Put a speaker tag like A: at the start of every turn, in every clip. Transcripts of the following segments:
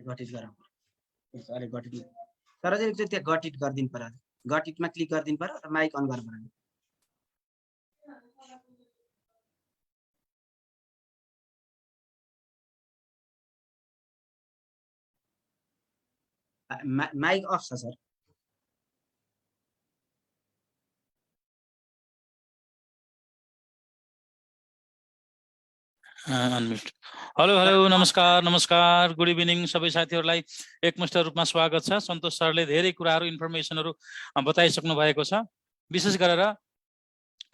A: Got it गराउँ अरे got it तर चाहिँ त्यो त्यहाँ गट इट गरिदिनु पर्यो गट इटमा क्लिक गरिदिनु पर्यो र माइक अन गर्नु पर्यो माइक अफ छ सर
B: अनम्युट हेलो हेलो नमस्कार नमस्कार गुड इभिनिङ सबै साथीहरूलाई एकमुष्ट रूपमा स्वागत छ सन्तोष सरले धेरै कुराहरू इन्फर्मेसनहरू बताइसक्नु भएको छ विशेष गरेर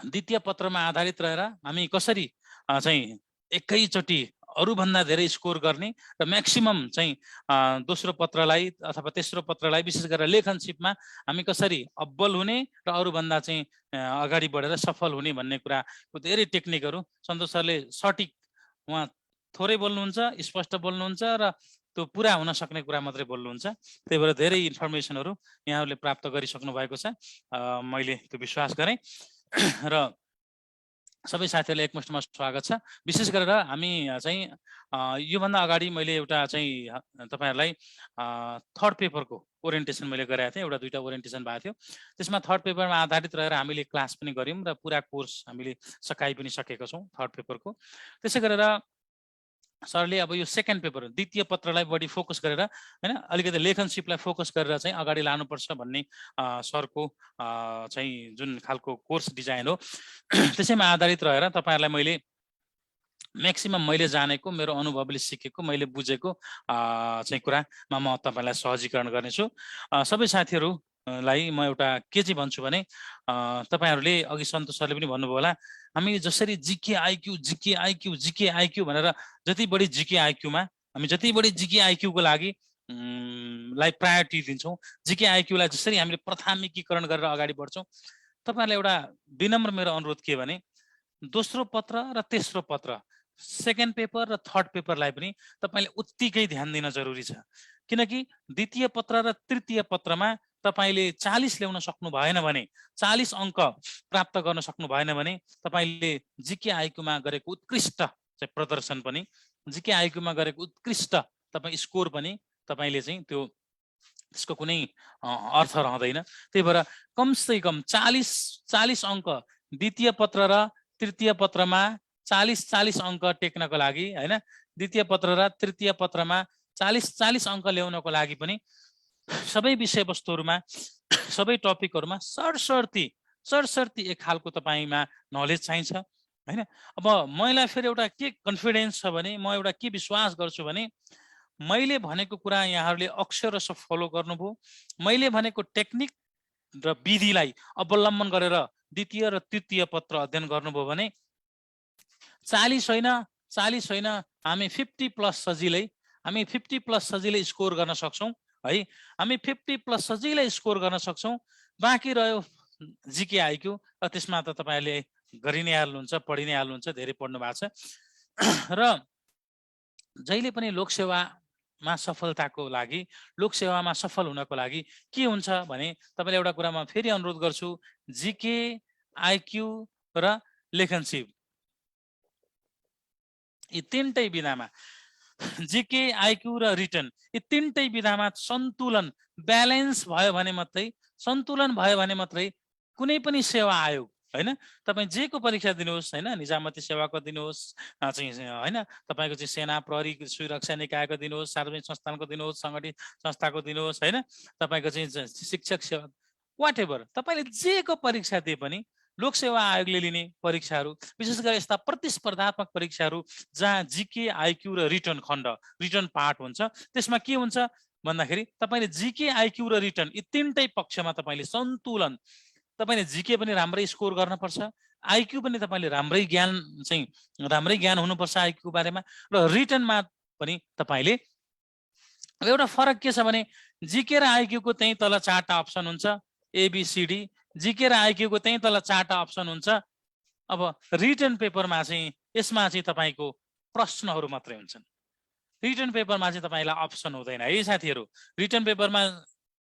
B: द्वितीय पत्रमा आधारित रहेर हामी कसरी चाहिँ एकैचोटि अरूभन्दा धेरै स्कोर गर्ने र म्याक्सिमम चाहिँ दोस्रो पत्रलाई अथवा तेस्रो पत्रलाई विशेष गरेर लेखनसिपमा हामी कसरी अब्बल हुने र अरूभन्दा चाहिँ अगाडि बढेर सफल हुने भन्ने कुराको धेरै टेक्निकहरू सन्तोष सरले सटिक उहाँ थोरै बोल्नुहुन्छ स्पष्ट बोल्नुहुन्छ र त्यो पुरा हुन सक्ने कुरा मात्रै बोल्नुहुन्छ त्यही भएर धेरै इन्फर्मेसनहरू यहाँहरूले प्राप्त गरिसक्नु भएको छ मैले त्यो विश्वास गरेँ र सबै साथीहरूलाई एकमुष्टमा स्वागत छ विशेष गरेर हामी चाहिँ योभन्दा अगाडि मैले एउटा चाहिँ तपाईहरुलाई थर्ड पेपरको ओरिएन्टेसन मैले गराएको थिएँ एउटा दुईटा ओरिएन्टेसन भएको थियो त्यसमा थर्ड पेपरमा आधारित रहेर हामीले क्लास पनि गर्यौं र पुरा कोर्स हामीले सकाइ पनि सकेका छौं थर्ड पेपरको त्यसै गरेर सरले अब यो सेकेन्ड पेपर द्वितीय पत्रलाई बढी फोकस गरेर हैन अलिकति लेखनसिपलाई फोकस गरेर चाहिँ अगाडि लानुपर्छ भन्ने सरको चाहिँ जुन खालको कोर्स डिजाइन हो त्यसैमा आधारित रहेर तपाईहरुलाई मैले म्याक्सिमम मैले जानेको मेरो अनुभवले सिकेको मैले बुझेको चाहिँ कुरामा म तपाईलाई सहजीकरण गर्नेछु सबै साथीहरुलाई म एउटा के चाहिँ भन्छु भने तपाईहरुले अघि सन्तोष सरले पनि भन्नुभयो होला हामी जसरी जीके आईक्यू भनेर जति बढी जीके आईक्यूमा हामी जति बढी जीके आईक्यू को लागि लाई प्रायोरिटी दिन्छौं जीके आईक्यू लाई जसरी हामीले प्राथमिकीकरण गरेर अगाडि बढ्छौं तपाईहरुलाई एउटा विनम्र मेरो अनुरोध के भने दोस्रो पत्र र तेस्रो पत्र सेकेन्ड पेपर र थर्ड पेपरलाई पनि तपाईले उत्तिकै ध्यान दिन जरुरी छ किनकि द्वितीय पत्र र तृतीय पत्रमा तपाईले 40 ल्याउन सक्नु भएन भने 40 अंक प्राप्त गर्न सक्नु भएन भने तपाईले जीके आईक्यू मा गरेको उत्कृष्ट चाहिँ प्रदर्शन पनि जीके आईक्यू मा गरेको उत्कृष्ट तपाई स्कोर पनि तपाईले चाहिँ त्यो त्यसको कुनै अर्थ रहँदैन त्यही भएर कम से कम 40 अंक द्वितीय पत्र र तृतीय पत्रमा 40 अंक टेक्नको लागि हैन द्वितीय पत्र र तृतीय पत्रमा 40 अंक ल्याउनको लागि पनि सबै विषयवस्तुहरुमा सबै टपिकहरुमा सरसर्ती एक खालको तपाईमा नलेज चाहिन्छ हैन अब मलाई फेरि एउटा के कन्फिडेन्स छ भने म एउटा के विश्वास गर्छु भने मैले भनेको कुरा यहाँहरुले अक्षरशः फलो गर्नुभयो मैले भनेको टेक्निक र विधिलाई अवलम्बन गरेर द्वितीय र तृतीय पत्र अध्ययन गर्नुभयो भने 40 हैन हामी 50 प्लस सजिलै स्कोर गर्न सक्छौं है हामी 50 प्लस सजिलै स्कोर गर्न सक्छौं बाँकी रह्यो जीके आईक्यू र त्यसमा त तपाईहरुले गरि नै हाल्नुहुन्छ पढि नै हाल्नुहुन्छ धेरै पढ्नु भएको छ र जहिले पनि लोकसेवामा सफलताको लागि लोकसेवामा सफल हुनको लागि के हुन्छ भने तपाईले एउटा कुरामा फेरि अनुरोध गर्छु जीके आईक्यू र लेखनसिप यी तीनटै विधामा जीके आईक्यू र रिटन यी तीनटै विधामा सन्तुलन ब्यालेन्स भयो भने मात्रै कुनै पनि सेवा आयोग हैन तपाई जेको परीक्षा दिनुहोस् हैन निजामती सेवाको दिनुहोस् चाहिँ हैन तपाईको चाहिँ सेना प्रहरी सुरक्षा निकायको दिनुहोस् सार्वजनिक संस्थानको दिनुहोस् संगठित संस्थाको दिनुहोस् हैन तपाईको चाहिँ शिक्षक सेवा व्हाटएभर तपाईले जेको परीक्षा दिए पनि लोकसेवा आयोगले लिने परीक्षाहरू विशेष गरी यस्ता प्रतिस्पर्धात्मक परीक्षाहरू जहाँ जीके आईक्यू र रिटन पार्ट हुन्छ त्यसमा के हुन्छ भन्दाखेरि तपाईले जीके आईक्यू र रिटन यी तीनटै पक्षमा तपाईले सन्तुलन तपाईले जीके पनि राम्रै स्कोर गर्न पर्छ आईक्यू पनि तपाईले राम्रै ज्ञान हुनुपर्छ आईक्यू बारेमा र रिटनमा पनि तपाईले एउटा फरक के छ भने जीके र आईक्यू को त्यही तल चारटा अप्सन हुन्छ एबीसीडी जीके र आईक्यू को त्यही तल चारटा अप्सन हुन्छ अब रिटन पेपरमा चाहिँ यसमा चाहिँ तपाईको प्रश्नहरू मात्रै हुन्छन् रिटन पेपरमा चाहिँ तपाईलाई अप्सन हुँदैन है साथीहरु रिटन पेपरमा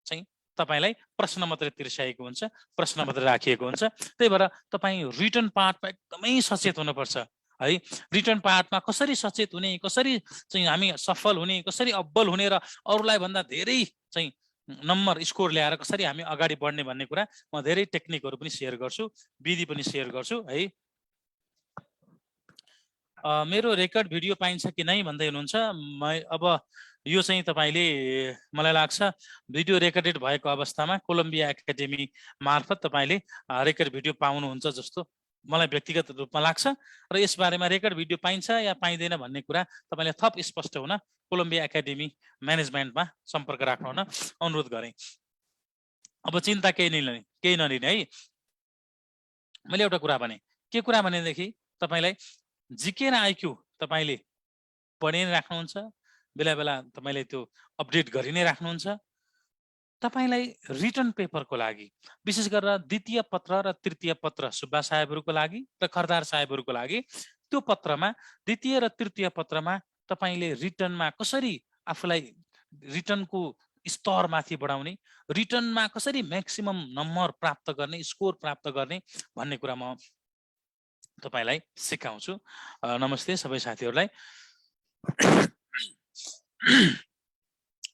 B: चाहिँ तपाईलाई प्रश्न मात्रै तिर्स्याएको हुन्छ प्रश्न मात्रै राखिएको हुन्छ त्यही भएर तपाई रिटन पार्टमा एकदमै सचेत हुनुपर्छ है। रिटर्न पार्टमा कसरी सचेत हुने, कसरी चाहिँ हामी सफल हुने, कसरी अब्बल हुने र अरूलाई भन्दा धेरै चाहिँ नम्बर स्कोर ल्याएर कसरी हामी अगाडि बढ्ने भन्ने कुरा म धेरै टेक्निकहरू पनि सेयर गर्छु, विधि पनि सेयर गर्छु है। मेरो रेकर्ड भिडियो पाइन्छ कि नै भन्दै हुनुहुन्छ। अब यो चाहिँ तपाईँले मलाई लाग्छ भिडियो रेकर्डेड भएको अवस्थामा कोलम्बिया एकाडेमी मार्फत तपाईँले रेकर्ड भिडियो पाउनुहुन्छ जस्तो मलाई व्यक्तिगत रूपमा लाग्छ। र यसबारेमा रेकर्ड भिडियो पाइन्छ या पाइँदैन भन्ने कुरा तपाईँले थप स्पष्ट हुन कोलम्बिया एकाडेमी म्यानेजमेन्टमा सम्पर्क राख्नु हुन अनुरोध गरेँ। अब चिन्ता केही नलिने है। मैले एउटा कुरा भने, के कुरा भनेदेखि तपाईँलाई जिके र आइक्यू तपाईँले पढि नै राख्नुहुन्छ, बेला बेला तपाईँले त्यो अपडेट गरि नै राख्नुहुन्छ। तपाईँलाई रिटर्न पेपरको लागि विशेष गरेर द्वितीय पत्र र तृतीय पत्र सुब्बा साहेबहरूको लागि र खरदार साहेबहरूको लागि त्यो पत्रमा, द्वितीय र तृतीय पत्रमा तपाईँले रिटर्नमा कसरी आफूलाई रिटर्नको स्तरमाथि बढाउने, रिटर्नमा कसरी म्याक्सिमम नम्बर प्राप्त गर्ने, स्कोर प्राप्त गर्ने भन्ने कुरा म तपाईलाई सिकाउँछु। नमस्ते सबै साथीहरूलाई।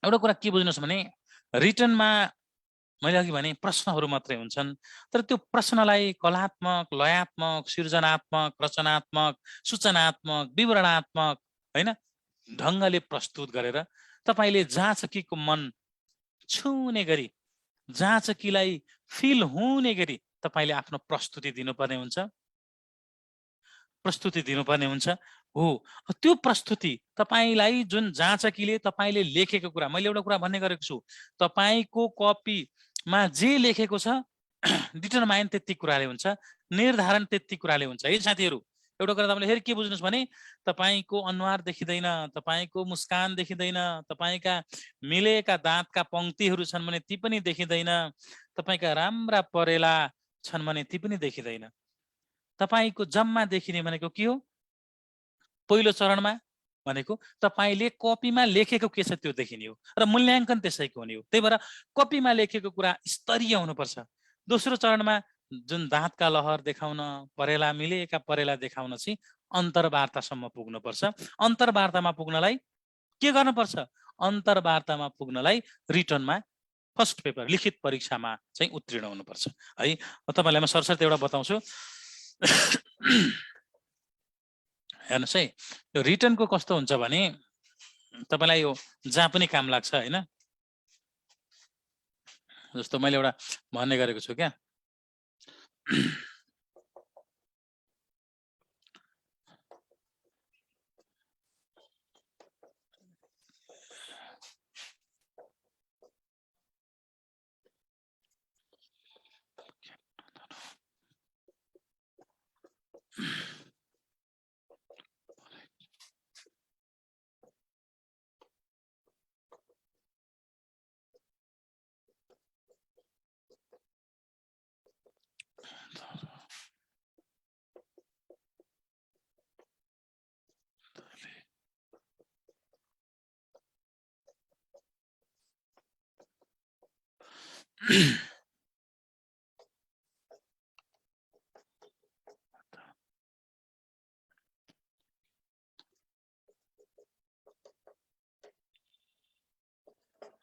B: एउटा कुरा के बुझ्नुहोस् भने रिटर्नमा मैले अघि भने प्रश्नहरू मात्रै हुन्छन्, तर त्यो प्रश्नलाई कलात्मक, लयात्मक, सृजनात्मक, रचनात्मक, सूचनात्मक, विवरणात्मक हैन ढङ्गले प्रस्तुत गरेर तपाईले जाँचकीको मन छुने गरी, जाँचकीलाई फिल हुने गरी तपाईले आफ्नो प्रस्तुति दिनुपर्ने हुन्छ, प्रस्तुति दिनुपर्ने हुन्छ। हो, त्यो प्रस्तुति तपाईलाई जुन जाँचकीले तपाईले लेखेको कुरा, मैले एउटा कुरा भन्ने गरेको छु, तपाईको कपीमा जे लेखेको छ डिटरमाइन त्यति कुराले हुन्छ, निर्धारण त्यति कुराले हुन्छ है साथीहरू। एउटा कुरा तपाईले फेरि के बुझ्नुहोस् भने तपाईको अनुहार देखिँदैन, तपाईको मुस्कान देखिँदैन, तपाईका मिलेका दाँतका पंक्तिहरू छन् भने ती पनि देखिँदैन, तपाईका राम्रा परेला छन् भने ती पनि देखिँदैन। तपाईको जम्मा देखिने भनेको के हो? पहिलो चरणमा भनेको तपाईले कपीमा लेखेको के छ त्यो देखिने हो र मूल्याङ्कन त्यसैको हुने हो। त्यही भएर कपीमा लेखेको कुरा स्तरीय हुनुपर्छ। दोस्रो चरणमा जुन दाँतका लहर देखाउन, परेला मिलेका परेला देखाउन चाहिँ अन्तर्वार्तासम्म पुग्नुपर्छ। अन्तर्वार्तामा पुग्नलाई के गर्नुपर्छ? अन्तर्वार्तामा पुग्नलाई रिटर्नमा फर्स्ट पेपर लिखित परीक्षामा चाहिँ उत्तीर्ण हुनुपर्छ है। तपाईलाई म सरसर्ती एउटा बताउँछु। हेर्नुहोस् है, यो रिटर्नको कस्तो हुन्छ भने तपाईलाई यो जहाँ पनि काम लाग्छ हैन। जस्तो मैले एउटा भन्ने गरेको छु क्या,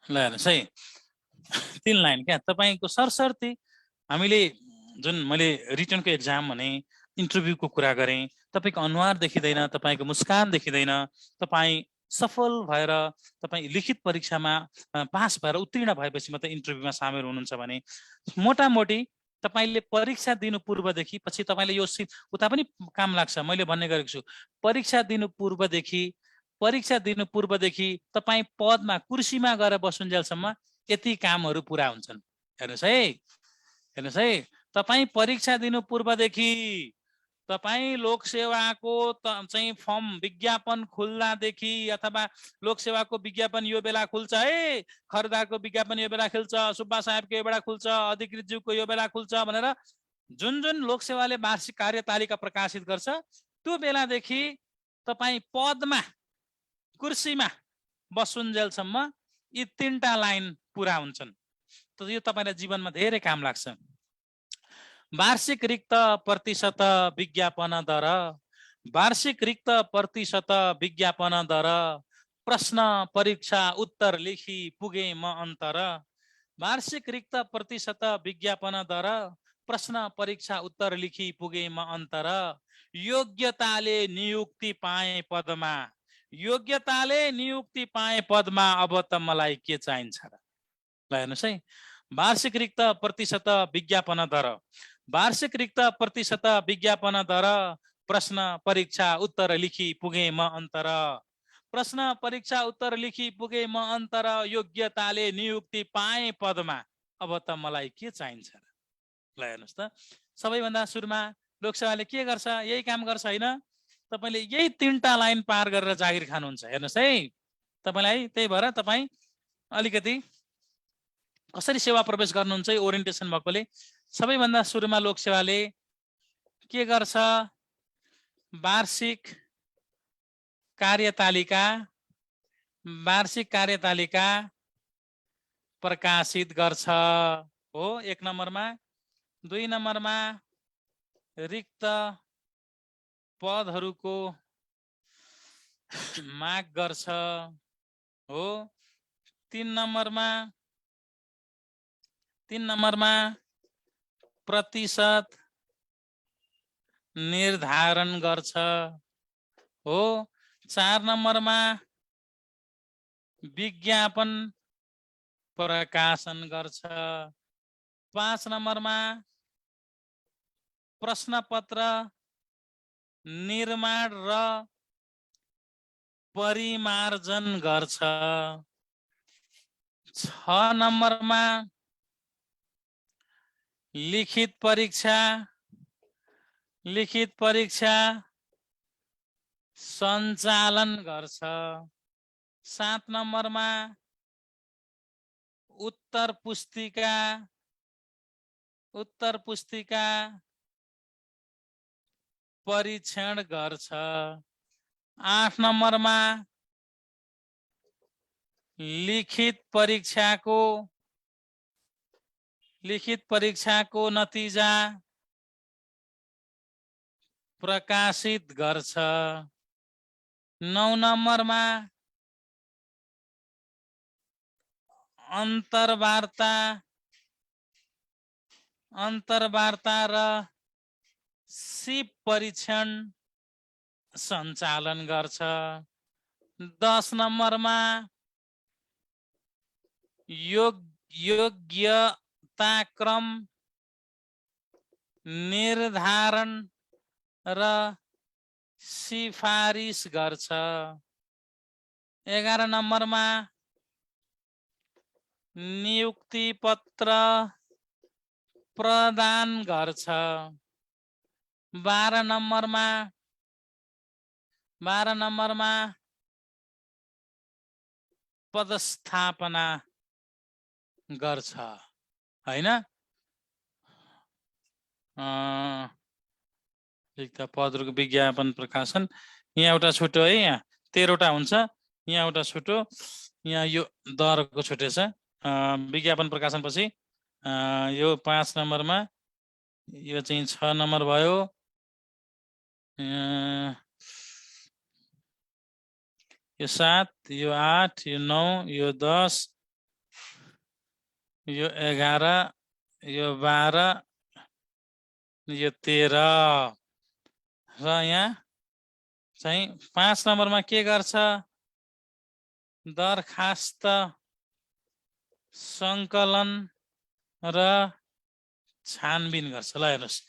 B: ल हेर्नुहोस् है, 3 लाइन क्या तपाईको सरसर्ती हामीले जुन मैले रिटर्नको एक्जाम भने इन्टरभ्यूको कुरा गरेँ, तपाईको अनुहार देखिँदैन, तपाईको मुस्कान देखिँदैन, तपाई सफल भएर तपाई लिखित परीक्षामा पास भएर उत्तीर्ण भएपछि मात्रै इन्टरभ्यूमा सामेल हुनुहुन्छ भने मोटामोटी तपाईले परीक्षा दिनु पूर्वदेखि पछि तपाईले यो उता पनि काम लाग्छ। मैले भन्ने गरेको छु, परीक्षा दिनु पूर्वदेखि तपाई पदमा कुर्सीमा गएर बसुन्जेलसम्म यति कामहरू पुरा हुन्छन्। हेर्नुहोस् है, तपाई परीक्षा दिनु पूर्वदेखि, तपाई लोकसेवाको चाहिँ फर्म विज्ञापन खुल्दादेखि अथवा लोकसेवाको विज्ञापन यो बेला खुल्छ है, खरदारको विज्ञापन यो बेला खुल्छ, सुब्बा साहेबको यो बेला खुल्छ, अधिकृतज्यूको यो बेला खुल्छ भनेर जुन जुन लोकसेवाले वार्षिक कार्यतालिका प्रकाशित गर्छ त्यो बेलादेखि तपाई पदमा कुर्सीमा बसुन्जेलसम्म यी 3टा लाइन पुरा हुन्छन्। त यो तपाईलाई जीवनमा धेरै काम लाग्छ। वार्षिक रिक्त प्रतिशत विज्ञापन दर, वार्षिक रिक्त प्रतिशत विज्ञापन दर प्रश्न परीक्षा उत्तर लेखी पुगे म अन्तर। वार्षिक रिक्त प्रतिशत विज्ञापन दर प्रश्न परीक्षा उत्तर लेखी पुगे म अन्तर। योग्यताले नियुक्ति पाए पदमा, योग्यताले नियुक्ति पाए पदमा अब त मलाई के चाहिन्छ र? ल हेर्नुहोस् है, वार्षिक रिक्त प्रतिशत विज्ञापन दर, वार्षिक रिक्त प्रतिशत विज्ञापन दर प्रश्न परीक्षा उत्तर लेखी पुगे म अन्तर। प्रश्न परीक्षा उत्तर लेखी पुगे म अन्तर। योग्यताले नियुक्ति पाए पदमा अब त मलाई के चाहिन्छ र? ल हेर्नुहोस् त, सबैभन्दा सुरुमा लोकसेवाले के गर्छ? यही काम गर्छ होइन? तपाईँले यही 3टा लाइन पार गरेर जागिर खानुहुन्छ। हेर्नुहोस् है, तपाईँलाई त्यही भएर तपाईँ अलिकति कसरी सेवा प्रवेश गर्नुहुन्छ ओरिएन्टेसन भएकोले सबैभन्दा सुरुमा लोकसेवाले के गर्छ? वार्षिक कार्यतालिका, वार्षिक कार्यतालिका प्रकाशित गर्छ हो 1 नम्बरमा। 2 नम्बरमा रिक्त पदहरूको माग गर्छ हो। 3 नम्बरमा प्रतिशत निर्धारण गर्छ हो। 4 नम्बरमा विज्ञापन प्रकाशन गर्छ। 5 नम्बरमा प्रश्नपत्र निर्माण र परिमार्जन गर्छ। 6 नम्बरमा लिखित परीक्षा सञ्चालन गर्छ। 7 नम्बरमा उत्तर पुस्तिका परीक्षण गर्छ। 8 नम्बरमा लिखित परीक्षाको नतिजा प्रकाशित गर्छ। 9 नम्बरमा अन्तर्वार्ता र सिप परीक्षण सञ्चालन गर्छ। 10 नम्बरमा योग्यताक्रम निर्धारण र सिफारिस गर्छ। 11 नम्बरमा नियुक्ति पत्र प्रदान गर्छ। 12 नम्बरमा पदस्थापना गर्छ हैन? पदहरूको विज्ञापन प्रकाशन यहाँ एउटा छुट्यो है, यहाँ 13वटा हुन्छ, यहाँ एउटा छुट्यो, यहाँ यो दरको छुट्यो छ। विज्ञापन प्रकाशन पछि यो 5 नम्बरमा यो चाहिँ 6 नम्बर भयो। यो 7, यो 8, यो 9, यो 10, यो 11, यो 12, यो 13 र यहाँ चाहिँ 5 नम्बरमा के गर्छ? दरखास्त सङ्कलन र छानबिन गर्छ। ल हेर्नुहोस्,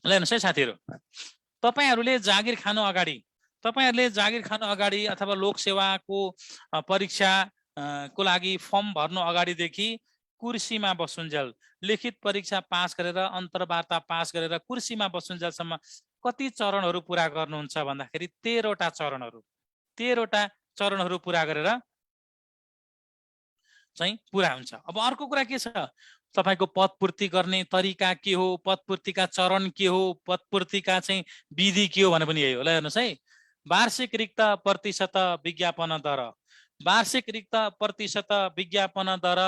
B: ल हेर्नुहोस् है साथीहरू, तपाईहरुले जागिर खानु अगाडि अथवा लोकसेवाको परीक्षा को लागि फर्म भर्नु अगाडिदेखि कुर्सीमा बसुन्जेल, लिखित परीक्षा पास गरेर अन्तर्वार्ता पास गरेर कुर्सीमा बसुन्जेलसम्म कति चरणहरू पूरा गर्नुहुन्छ भन्दाखेरि 13वटा चरणहरू पूरा गरेर चाहिँ पूरा हुन्छ। अब अर्को कुरा के छ? तपाईको पदपूर्ति गर्ने तरिका के हो, पदपूर्तिका चरण के हो, पदपूर्तिका चाहिँ विधि के हो भने पनि यही हो। ल हेर्नुहोस् है, वार्षिक रिक्त प्रतिशत विज्ञापन दर, वार्षिक रिक्त प्रतिशत विज्ञापन दर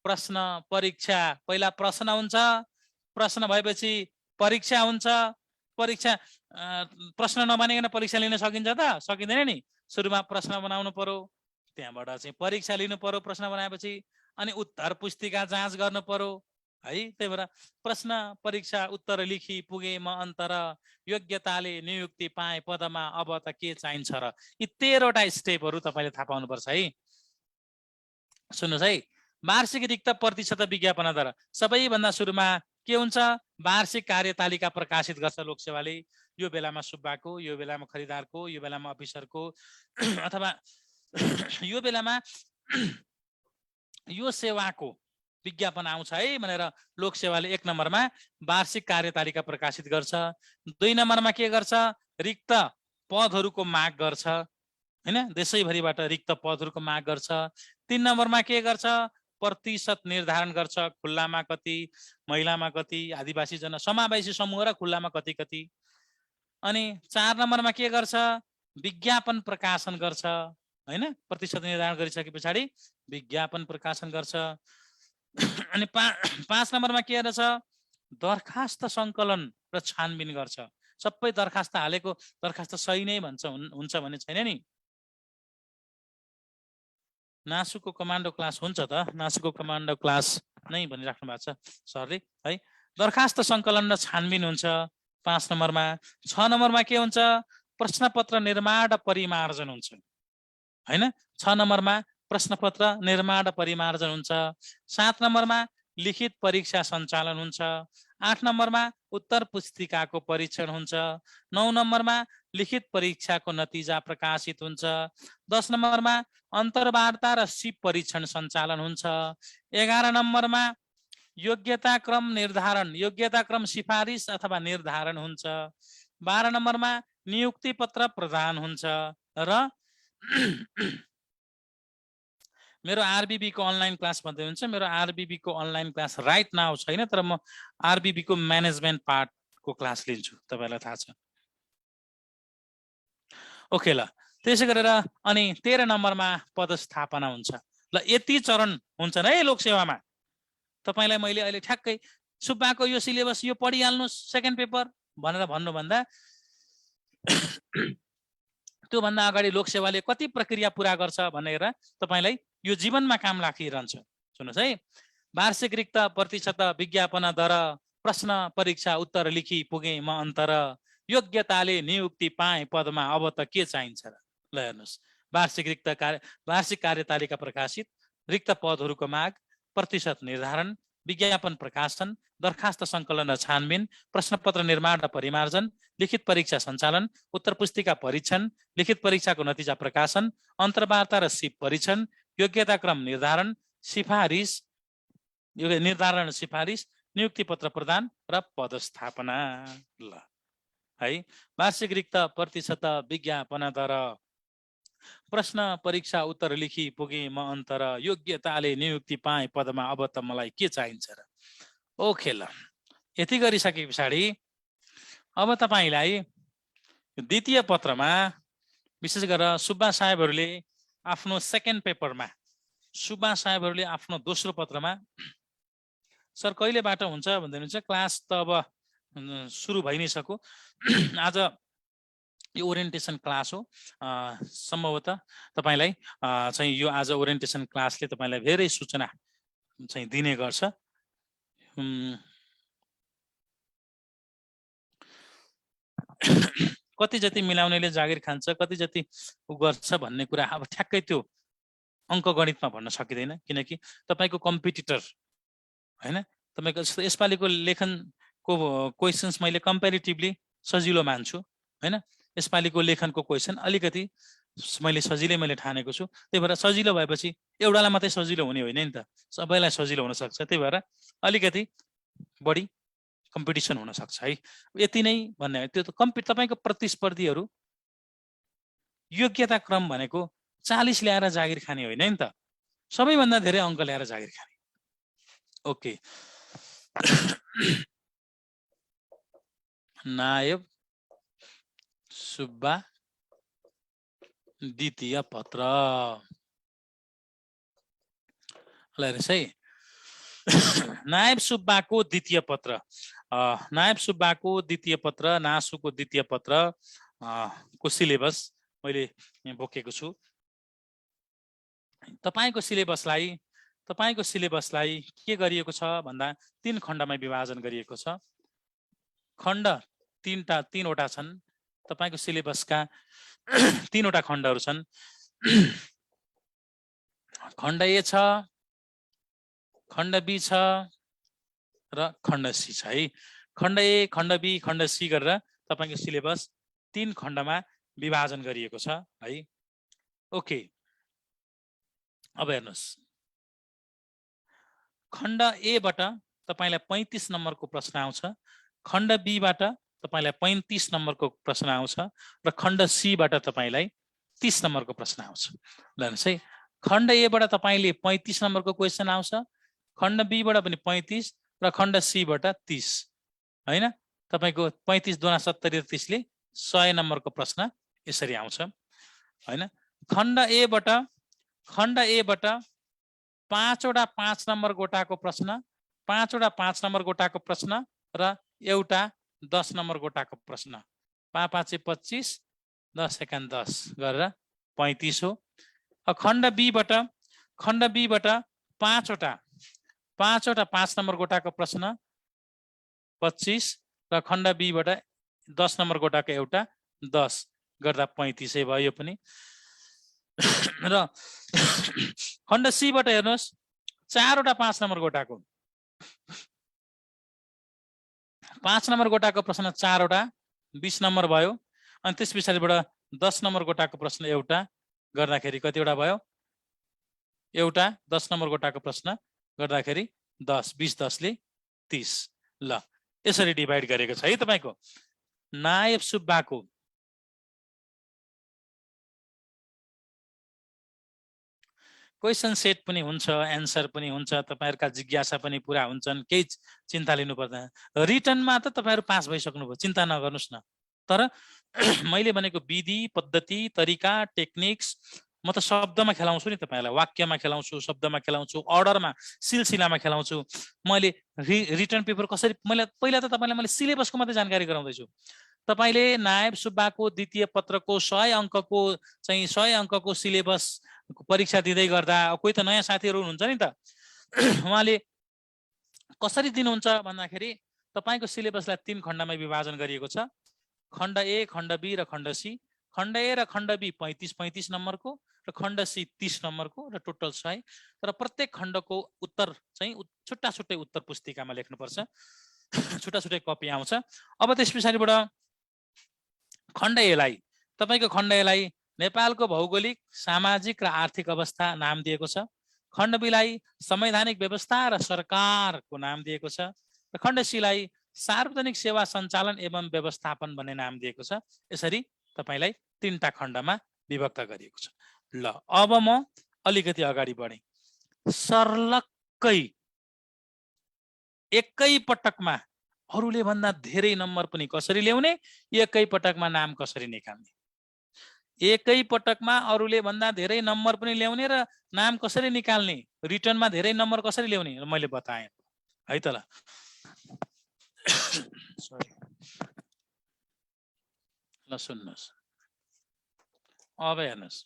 B: प्रश्न परीक्षा। पहिला प्रश्न हुन्छ, प्रश्न भएपछि परीक्षा हुन्छ, परीक्षा प्रश्न नबनाइकन परीक्षा लिन सकिन्छ त? सकिँदैन नि। सुरुमा प्रश्न बनाउनु पर्यो, त्यहाँबाट चाहिँ परीक्षा लिनु पर्यो, प्रश्न बनाएपछि अनि उत्तर पुस्तिका जाँच गर्नु पर्यो है। त्यही भएर प्रश्न परीक्षा उत्तर लेखी पुगे म अन्तर, योग्यताले नियुक्ति पाए पदमा अब त के चाहिन्छ र। यी 13वटा स्टेपहरू तपाईँले थाहा पाउनुपर्छ है। सुन्नुहोस् है, वार्षिक रिक्त प्रतिशत विज्ञापन दर। सबैभन्दा सुरुमा के हुन्छ? वार्षिक कार्यतालिका प्रकाशित गर्छ लोकसेवाले। यो बेलामा सुब्बाको, यो बेलामा खरिदारको, यो बेलामा अफिसरको अथवा यो बेलामा यो सेवाको विज्ञापन आउँछ है भनेर लोकसेवाले 1 नम्बरमा वार्षिक कार्यतालिका प्रकाशित गर्छ। 2 नम्बरमा के गर्छ? रिक्त पदहरूको माग गर्छ हैन, देशैभरिबाट रिक्त पदहरूको माग गर्छ। 3 नम्बरमा के गर्छ? प्रतिशत निर्धारण गर्छ, खुल्लामा कति, महिलामा कति, आदिवासी समावेशी समूह र खुल्लामा कति कति। अनि 4 नम्बरमा के गर्छ? विज्ञापन प्रकाशन गर्छ हैन, प्रतिशत निर्धारण गरिसके पछाडि विज्ञापन प्रकाशन गर्छ। अनि 5 नम्बरमा के रहेछ? दरखास्त सङ्कलन र छानबिन गर्छ। सबै दरखास्त हालेको दरखास्त सही नै हुन्छ भन्ने छैन नि। नासुको कमान्डो क्लास हुन्छ त, नासुको कमान्डो क्लास नै भनिराख्नु भएको छ सरले है। दरखास्त सङ्कलन र छानबिन हुन्छ 5 नम्बरमा। 6 नम्बरमा के हुन्छ? प्रश्नपत्र निर्माण र परिमार्जन हुन्छ हैन। 6 नम्बरमा प्रश्नपत्र निर्माण र परिमार्जन हुन्छ। 7 नम्बरमा लिखित परीक्षा सञ्चालन हुन्छ। 8 नम्बरमा उत्तर पुस्तिकाको परीक्षण हुन्छ। 9 नम्बरमा लिखित परीक्षाको नतिजा प्रकाशित हुन्छ। 10 नम्बरमा अन्तर्वार्ता र सिप परीक्षण सञ्चालन हुन्छ। 11 नम्बरमा योग्यता क्रम निर्धारण, योग्यता क्रम सिफारिस अथवा निर्धारण हुन्छ। 12 नम्बरमा नियुक्ति पत्र प्रदान हुन्छ। र मेरो आरबीबी को अनलाइन क्लास भन्दै हुन्छ। मेरो आरबीबी को अनलाइन क्लास राइट नाउ छैन, तर म आरबीबी को म्यानेजमेन्ट पार्ट को क्लास लिन्छु, तपाईलाई थाहा छ। ओके ल, त्यसै गरेर अनि 13 नम्बरमा पदस्थापना हुन्छ। ल यति चरण हुन्छन् है लोकसेवामा। तपाईलाई मैले अहिले ठ्याक्कै सुब्बाको यो सिलेबस यो पढिहाल्नुस् सेकेन्ड पेपर भनेर भन्नुभन्दा त्यो भन्दा अगाडि लोकसेवाले कति प्रक्रिया पूरा गर्छ भनेर तपाईलाई यो जीवनमा काम लागिरहन्छ। सुन्नुहोस् है, वार्षिक रिक्त प्रतिशत विज्ञापन दर, प्रश्न परीक्षा उत्तर लिखी पुगे म अन्तर, योग्यताले नियुक्ति पाए पदमा अब त के चाहिन्छ र। ल हेर्नुहोस्, वार्षिक कार्यतालिका प्रकाशित, रिक्त पदहरूको माग, प्रतिशत निर्धारण, विज्ञापन प्रकाशन, दरखास्त सङ्कलन र छानबिन, प्रश्नपत्र निर्माण र परिमार्जन, लिखित परीक्षा सञ्चालन, उत्तर पुस्तिका परीक्षण, लिखित परीक्षाको नतिजा प्रकाशन, अन्तर्वार्ता र सिप परीक्षण, योग्यता क्रम निर्धारण, सिफारिस, नियुक्ति पत्र प्रदान र पदस्थापना। ल है, वार्षिक रिक्त प्रतिशत विज्ञापन दर, प्रश्न परीक्षा उत्तर लिखी पुगे म अन्तर, योग्यताले नियुक्ति पाए पदमा अब त मलाई के चाहिन्छ र। ओके ल, यति गरिसके पछाडि अब तपाईलाई द्वितीय पत्रमा विशेष गरेर सुब्बा साहेबहरूले आफ्नो सेकेन्ड पेपरमा, सुब्बा साहेबहरूले आफ्नो दोस्रो पत्रमा सर कहिलेबाट हुन्छ भन्दै हुनुहुन्छ। क्लास त अब सुरु भइ नै सक्यो। आज यो ओरिएन्टेसन क्लास हो, सम्भवतः तपाईलाई चाहिँ यो आज ओरिएन्टेसन क्लासले तपाईलाई धेरै सूचना चाहिँ दिने गर्छ। कति जति मिलाउनेले जागिर खान्छ, कति जति उ गर्छ भन्ने कुरा अब ठ्याक्कै त्यो अङ्क गणितमा भन्न सकिँदैन, किनकि तपाईको कम्पिटिटर हैन। तपाईको यसपालिको लेखनको क्वेशन्स मैले कम्पेरिटिभली सजिलो मान्छु हैन। यसपालिको लेखनको क्वेशन अलिकति मैले सजिलै ठानेको छु। त्यही भएर सजिलो भएपछि एउटालाई मात्रै सजिलो हुने होइन नि त, सबैलाई सजिलो हुन सक्छ। त्यही भएर अलिकति बढी कम्पिटिसन हुन सक्छ है। यति नै भन्ने त्यो त तपाईको प्रतिस्पर्धीहरू योग्यता क्रम भनेको 40 ल्याएर जागिर खाने होइन नि त, सबैभन्दा धेरै अङ्क ल्याएर जागिर खाने। ओके, नायब सुब्बा द्वितीय पत्र। ल हेर्नुहोस् है, नायब सुब्बाको द्वितीय पत्र, नायब सुब्बाको द्वितीय पत्र, नासुको द्वितीय पत्र को सिलेबस मैले बोकेको छु। तपाईको सिलेबसलाई के गरिएको छ भन्दा 3 खण्डमा विभाजन गरिएको छ। खण्ड तीनवटा छन्। तपाईको सिलेबसका 3वटा खण्डहरू छन्। खण्ड ए छ, खण्ड बी छ र खण्ड सी छ है। खण्ड ए, खण्ड बी, खण्ड सी गरेर तपाईको सिलेबस 3 खण्डमा विभाजन गरिएको छ है। ओके, अब हेर्नुस्, खण्ड ए बाट तपाईलाई 35 नम्बरको प्रश्न आउँछ, खण्ड बी बाट तपाईलाई 35 नम्बरको प्रश्न आउँछ र खण्ड सी बाट तपाईलाई 30 नम्बरको प्रश्न आउँछ। ल हेर्नुस् है, खण्ड ए बाट तपाईले 35 नम्बरको क्वेसन आउँछ, खण्ड बी बाट पनि 35 र खण्ड सी बाट 30 हैन। तपाईको 35 दुना 70 र 30 ले 100 नम्बरको प्रश्न यसरी आउँछ हैन। खण्ड ए बाट 5वटा 5 नम्बर गोटाको प्रश्न, 5वटा 5 नम्बर गोटाको प्रश्न र एउटा 10 नम्बर गोटाको प्रश्न, 5 5 25, 10 एकान 10 गरेर 35 हो। खण्ड बी बाट 5वटा 5 नम्बर गोटाको प्रश्न 25 र खण्ड बी बाट 10 नम्बर गोटाको एउटा 10 गर्दा 35 भयो पनि। र खण्ड सी बाट हेर्नुस्, 4वटा 5 नम्बर गोटाको 5 नम्बर गोटाको प्रश्न 4वटा 20 नम्बर भयो। अनि त्यस पछाडिबाट 10 नम्बर गोटाको प्रश्न एउटा गर्दाखेरि कतिवटा भयो? एउटा 10 नम्बर गोटाको प्रश्न गर्दाखेरि 10, 20 10 ले 30। ल यसरी डिभाइड गरेको छ है तपाईको नायब सुब्बाको क्वेसन सेट पनि हुन्छ, एन्सर पनि हुन्छ, तपाईहरुका जिज्ञासा पनि पूरा हुन्छन्, केही चिन्ता लिनु पर्दैन। रिटनमा त तपाईहरु पास भइसक्नुभयो, चिन्ता नगर्नुस् न। तर मैले भनेको विधि, पद्धति, तरिका, टेक्निक्स म त शब्दमा खेलाउँछु नि तपाईहरुलाई, वाक्यमा खेलाउँछु, शब्दमा खेलाउँछु, अर्डरमा, सिलसिलामा खेलाउँछु। मैले रिटन पेपर कसरी, पहिला त तपाईलाई मैले सिलेबसको मात्रै जानकारी गराउँदैछु। तपाईले नायब सुब्बाको द्वितीय पत्रको 100 अंकको चाहिँ 100 अंकको सिलेबस परीक्षा दिँदै गर्दा कोही त नयाँ साथीहरु हुनुहुन्छ नि त, उहाँले कसरी दिनुहुन्छ भन्दाखेरि तपाईको सिलेबसलाई 3 खण्डमा विभाजन गरिएको छ। खण्ड ए, खण्ड बी र खण्ड सी। खण्ड ए र खण्ड बी 35 नम्बरको र खण्ड सी 30 नम्बरको र टोटल 100। तर प्रत्येक खण्डको उत्तर चाहिँ छुट्टा छुट्टै उत्तर पुस्तिकामा लेख्नुपर्छ, छुट्टा छुट्टै कपी आउँछ। अब त्यस पछाडिबाट खण्ड ए लाई, तपाईको खण्ड ए लाई नेपालको भौगोलिक, सामाजिक र आर्थिक अवस्था नाम दिएको छ। खण्ड बी लाई संवैधानिक व्यवस्था र सरकारको नाम दिएको छ। र खण्ड सी लाई सार्वजनिक सेवा सञ्चालन एवं व्यवस्थापन भन्ने नाम दिएको छ। यसरी तपाईलाई 3टा खण्डमा विभक्त गरिएको छ। ल अब म अलिकति अगाडि बढे। सर्लक्कै एकै पटकमा अरूले भन्दा धेरै नम्बर पनि कसरी ल्याउने, एकै पटकमा नाम कसरी निकाल्ने, एकै पटकमा अरूले भन्दा धेरै नम्बर पनि ल्याउने र नाम कसरी निकाल्ने, रिटर्नमा धेरै नम्बर कसरी ल्याउने मैले बताएँ है त। ल ल सुन्नुस्, अब हेर्नुस्,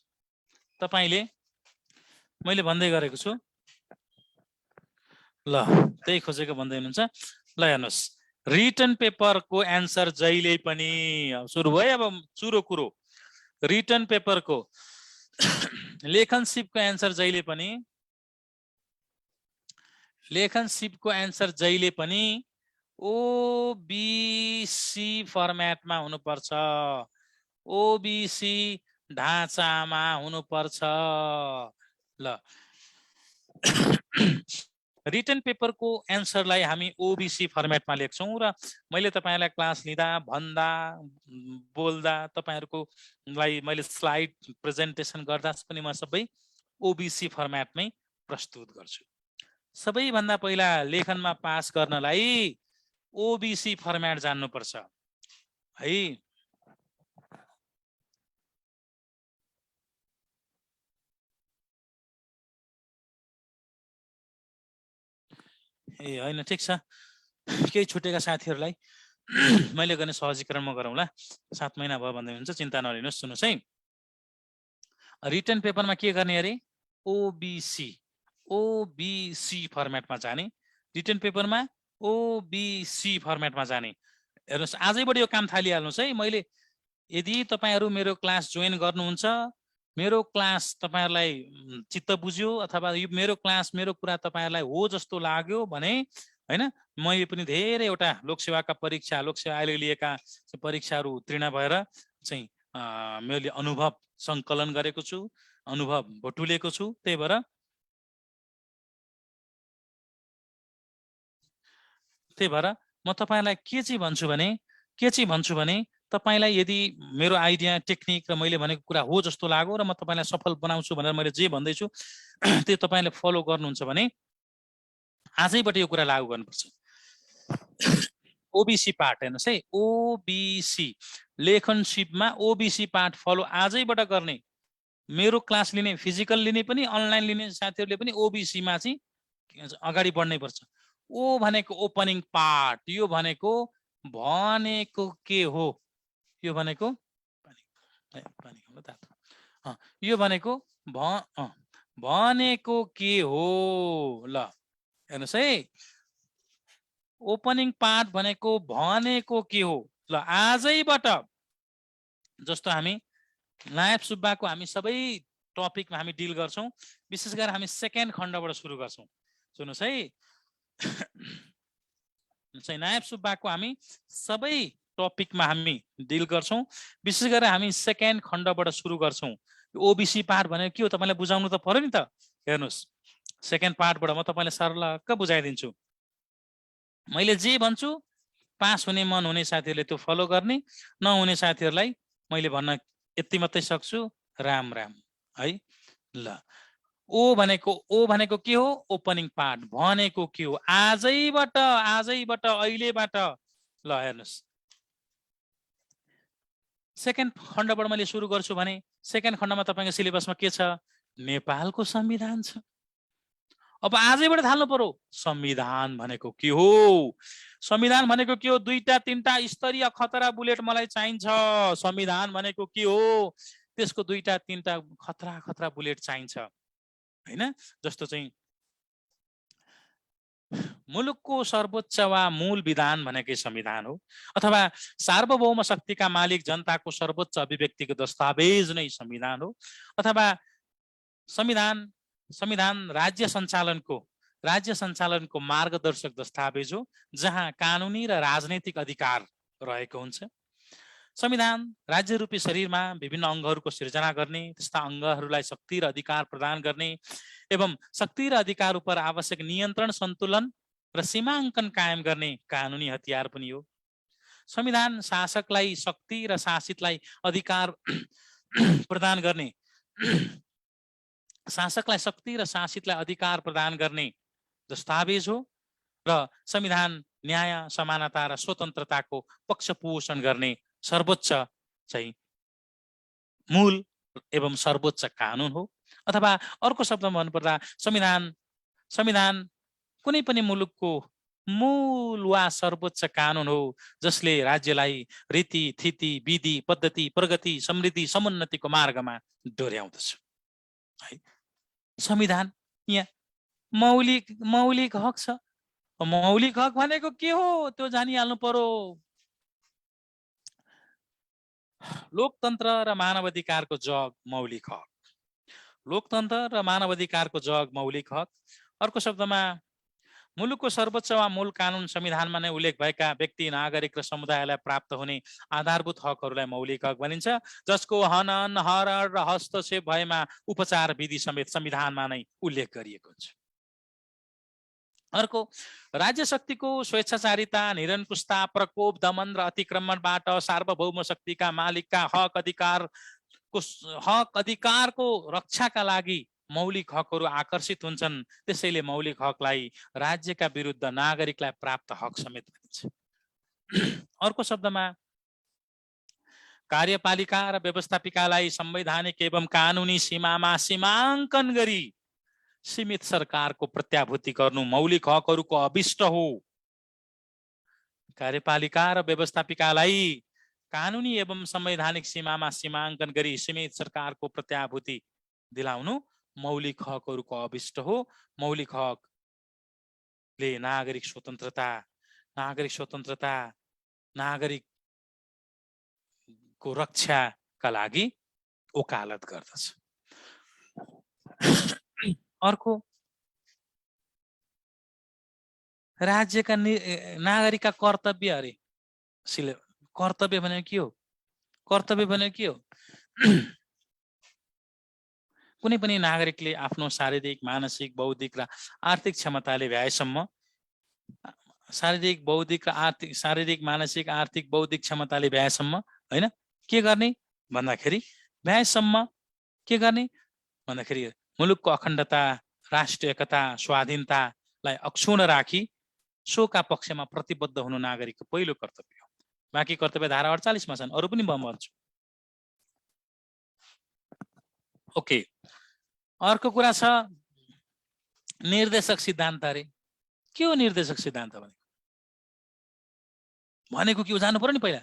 B: तपाईले मैले भन्दै गरेको छु। ल त्यही खोजेको भन्दै हुनुहुन्छ। ल हेर्नुस्, रिटन पेपरको एन्सर जहिले पनि सुरु भयो। अब सुरु कुरो, रिटन पेपरको लेखनसिपको एन्सर जहिले पनि, लेखनसिपको एन्सर जहिले पनि ओबिसी फर्मेटमा हुनुपर्छ, ओबिसी ढाँचामा हुनुपर्छ। ल रिटन पेपरको एन्सरलाई हामी ओबिसी फर्मेटमा लेख्छौँ र मैले तपाईहरुलाई क्लास लिँदा, भन्दा, बोल्दा, तपाईहरुको लाई मैले स्लाइड प्रेजेन्टेसन गर्दा पनि म सबै ओबिसी फर्मेटमै प्रस्तुत गर्छु। सबैभन्दा पहिला लेखनमा पास गर्नलाई ओबिसी फर्मेट जान्नुपर्छ है। ए होइन ठिक छ, केही छुटेका साथीहरूलाई मैले गर्ने सहजीकरण म गरौँला। 7 महिना भयो भन्दै हुन्छ, चिन्ता नलिनुहोस्। सुन्नुहोस् है, रिटन पेपरमा के गर्ने अरे, ओबिसी ओबिसी फर्मेटमा जाने। रिटन पेपरमा ओबिसी फर्मेटमा जाने। हेर्नुहोस्, आजैबाट यो काम थालिहाल्नुहोस् है। मैले यदि तपाईहरू मेरो क्लास जोइन गर्नुहुन्छ, मेरो क्लास तपाईहरूलाई चित्त बुझ्यो अथवा यो मेरो क्लास मेरो कुरा तपाईहरूलाई हो जस्तो लाग्यो भने हैन, मैले पनि धेरैवटा लोकसेवाका परीक्षा, लोकसेवा अहिले लिएका परीक्षाहरू उत्तीर्ण भएर चाहिँ मैले अनुभव सङ्कलन गरेको छु, अनुभव बटुलेको छु। त्यही भएर म तपाईलाई के चाहिँ भन्छु भने तपाईलाई यदि मेरो आइडिया, टेक्निक र मैले भनेको कुरा हो जस्तो लाग्यो र म तपाईलाई सफल बनाउँछु भनेर मैले जे भन्दैछु त्यो तपाईले फलो गर्नुहुन्छ भने आजैबाट यो कुरा लागू गर्नुपर्छ। ओबिसी पार्ट हेर्नुहोस् है, ओबिसी लेखनसिपमा ओबिसी पार्ट फलो आजैबाट गर्ने। मेरो क्लास लिने, फिजिकल लिने पनि अनलाइन लिने साथीहरूले पनि ओबिसीमा चाहिँ अगाडि बढ्नै पर्छ। ओ भनेको ओपनिङ पार्ट, यो भनेको के हो, यो भनेको यो भनेको भनेको के हो। ल हेर्नुहोस् है, ओपनिङ पार्ट भनेको भनेको के हो। ल आजैबाट जस्तो हामी नायब सुब्बाको हामी सबै टपिकमा हामी डिल गर्छौं, विशेष गरेर हामी सेकेन्ड खण्डबाट सुरु गर्छौं। सुन्नुहोस् है, नायब सुब्बाको हामी सबै टपिकमा हामी डिल गर्छौं, विशेष गरेर हामी सेकेन्ड खण्डबाट सुरु गर्छौं। ओबिसी पार्ट भनेको के हो तपाईलाई बुझाउनु त पर्यो नि त। हेर्नुहोस्, सेकेन्ड पार्टबाट म तपाईलाई सरलक्क बुझाइदिन्छु। मैले जे भन्छु पास हुने मन हुने साथीहरूले त्यो फलो गर्ने, नहुने साथीहरूलाई मैले भन्न यति मात्रै सक्छु, राम राम है। ल ओ भनेको के हो, ओपनिङ पार्ट। भनेको के हो, आजैबाट अहिलेबाट। ल हेर्नुहोस्, सेकेन्ड खण्डबाट मैले सुरु गर्छु भने सेकेन्ड खण्डमा तपाईको सिलेबसमा के छ, नेपालको संविधान छ। अब आजैबाट थाल्नु पर्यो, संविधान भनेको के हो, संविधान भनेको के हो। 2-3टा स्तरीय खतरा बुलेट मलाई चाहिन्छ। संविधान भनेको के हो, त्यसको 2-3टा खतरा बुलेट चाहिन्छ हैन। जस्तो चाहिँ मुलुकको सर्वोच्च वा मूल विधान भनेकै संविधान हो, अथवा सार्वभौम शक्तिका मालिक जनताको सर्वोच्च अभिव्यक्तिको दस्तावेज नै संविधान हो, अथवा संविधान राज्य सञ्चालनको मार्गदर्शक दस्तावेज हो, जहाँ कानुनी र राजनैतिक अधिकार रहेको हुन्छ। संविधान राज्य रूपी शरीरमा विभिन्न अङ्गहरूको सिर्जना गर्ने, त्यस्ता अङ्गहरूलाई शक्ति र अधिकार प्रदान गर्ने एवं शक्ति र अधिकार उपर आवश्यक नियन्त्रण, सन्तुलन र सीमाङ्कन कायम गर्ने कानुनी हतियार पनि हो। संविधान शासकलाई शक्ति र शासितलाई अधिकार प्रदान गर्ने, शासकलाई शक्ति र शासितलाई अधिकार प्रदान गर्ने दस्तावेज हो र संविधान न्याय, समानता र स्वतन्त्रताको पक्षपोषण गर्ने सर्वोच्च चाहिँ मूल एवं सर्वोच्च कानुन हो। अथवा अर्को शब्दमा भन्नुपर्दा संविधान कुनै पनि मुलुकको मूल वा सर्वोच्च कानुन हो, जसले राज्यलाई रीति, थिति, विधि, पद्धति, प्रगति, समृद्धि, समुन्नतिको मार्गमा डोर्याउँदछ है। संविधान यहाँ मौलिक हक छ। मौलिक हक भनेको के हो त्यो जानिहाल्नु पर्यो। लोकतन्त्र र मानवाधिकारको जग मौलिक हक, लोकतन्त्र र मानवाधिकारको जग मौलिक हक। अर्को शब्दमा मुलुकको सर्वोच्च वा मूल कानुन संविधानमा नै उल्लेख भएका व्यक्ति, नागरिक र समुदायलाई प्राप्त हुने आधारभूत हकहरूलाई मौलिक हक भनिन्छ, जसको हनन, हरण र हस्तक्षेप भएमा उपचार विधि समेत संविधानमा नै उल्लेख गरिएको हुन्छ। अर्को, राज्य शक्तिको स्वेच्छाचारिता, निरङ्कुशता, प्रकोप, दमन र अतिक्रमणबाट सार्वभौम शक्तिका मालिकका हक अधिकारको रक्षाका लागि मौलिक हकहरू आकर्षित हुन्छन्। त्यसैले मौलिक हकलाई राज्यका विरुद्ध नागरिकलाई प्राप्त हक समेत भनिन्छ। अर्को शब्दमा कार्यपालिका र व्यवस्थापिकालाई संवैधानिक एवं कानुनी सीमामा सीमाङ्कन गरी सीमित सरकारको प्रत्याभूति गर्नु मौलिक हकहरूको अभिष्ट हो। कार्यपालिका र व्यवस्थापिकालाई कानुनी एवं संवैधानिक सीमामा सीमाङ्कन गरी सीमित सरकारको प्रत्याभूति दिलाउनु मौलिक हकहरूको अभिष्ट हो। मौलिक हकले नागरिक स्वतन्त्रता नागरिकको रक्षाका लागि वकालत गर्दछ। अर्को, राज्यका नागरिकका कर्तव्य अरे कर्तव्य भनेको के हो? कर्तव्य भनेको के हो? कुनै पनि नागरिकले आफ्नो शारीरिक, मानसिक, बौद्धिक र आर्थिक क्षमताले भ्याएसम्म शारीरिक, मानसिक, आर्थिक, बौद्धिक क्षमताले भ्याएसम्म हैन के गर्ने भन्दाखेरि भ्याएसम्म के गर्ने भन्दाखेरि मुलुकको अखण्डता, राष्ट्रिय एकता, स्वाधीनतालाई अक्षुण्ण राखी सोका पक्षमा प्रतिबद्ध हुनु नागरिकको पहिलो कर्तव्य हो। बाँकी कर्तव्य धारा 48 मा छन्, अरु पनि भन्छु। ओके, अर्को कुरा छ निर्देशक सिद्धान्त। अरे के हो निर्देशक सिद्धान्त भनेको के हो जान्नु पर्यो नि पहिला।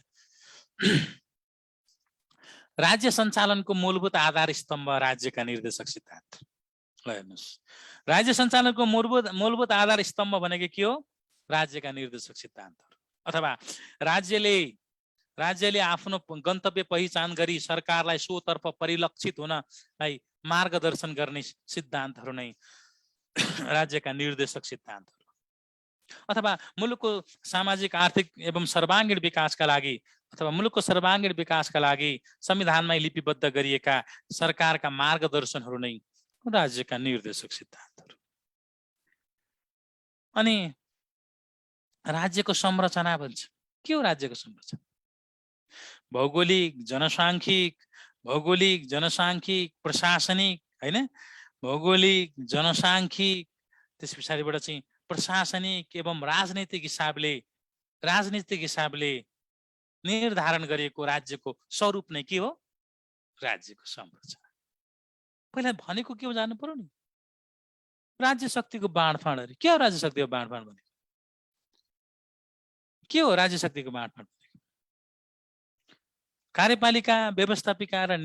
B: राज्य सञ्चालनको मूलभूत आधार स्तम्भ राज्यका निर्देशक सिद्धान्त। ल हेर्नुस्, राज्य सञ्चालनको मूलभूत आधार स्तम्भ भनेको के हो? राज्यका निर्देशक सिद्धान्तहरू। अथवा राज्यले आफ्नो गन्तव्य पहिचान गरी सरकारलाई सोतर्फ परिलक्षित हुनलाई मार्गदर्शन गर्ने सिद्धान्तहरू नै राज्यका निर्देशक सिद्धान्तहरू। अथवा मुलुकको सामाजिक, आर्थिक एवं सर्वाङ्गीण विकासका लागि संविधानमै लिपिबद्ध गरिएका सरकारका मार्गदर्शनहरू नै राज्यका निर्देशक सिद्धान्तहरू। अनि राज्यको संरचना भन्छ। के हो राज्यको संरचना? भौगोलिक, जनसाङ्ख्यिक, प्रशासनिक हैन, भौगोलिक, जनसाङ्ख्यिक, त्यस पछाडिबाट चाहिँ प्रशासनिक एवं राजनीतिक हिसाबले निर्धारण गरिएको राज्यको स्वरूप नै के हो? राज्यको संरचना। पहिला भनेको के हो जान्नु पर्यो नि। राज्य शक्तिको बाँडफाँड। अरे के हो राज्य शक्तिको बाँडफाँड भनेको? के हो राज्य शक्तिको बाँडफाँड? कार्यपालिका, व्यवस्थापिका र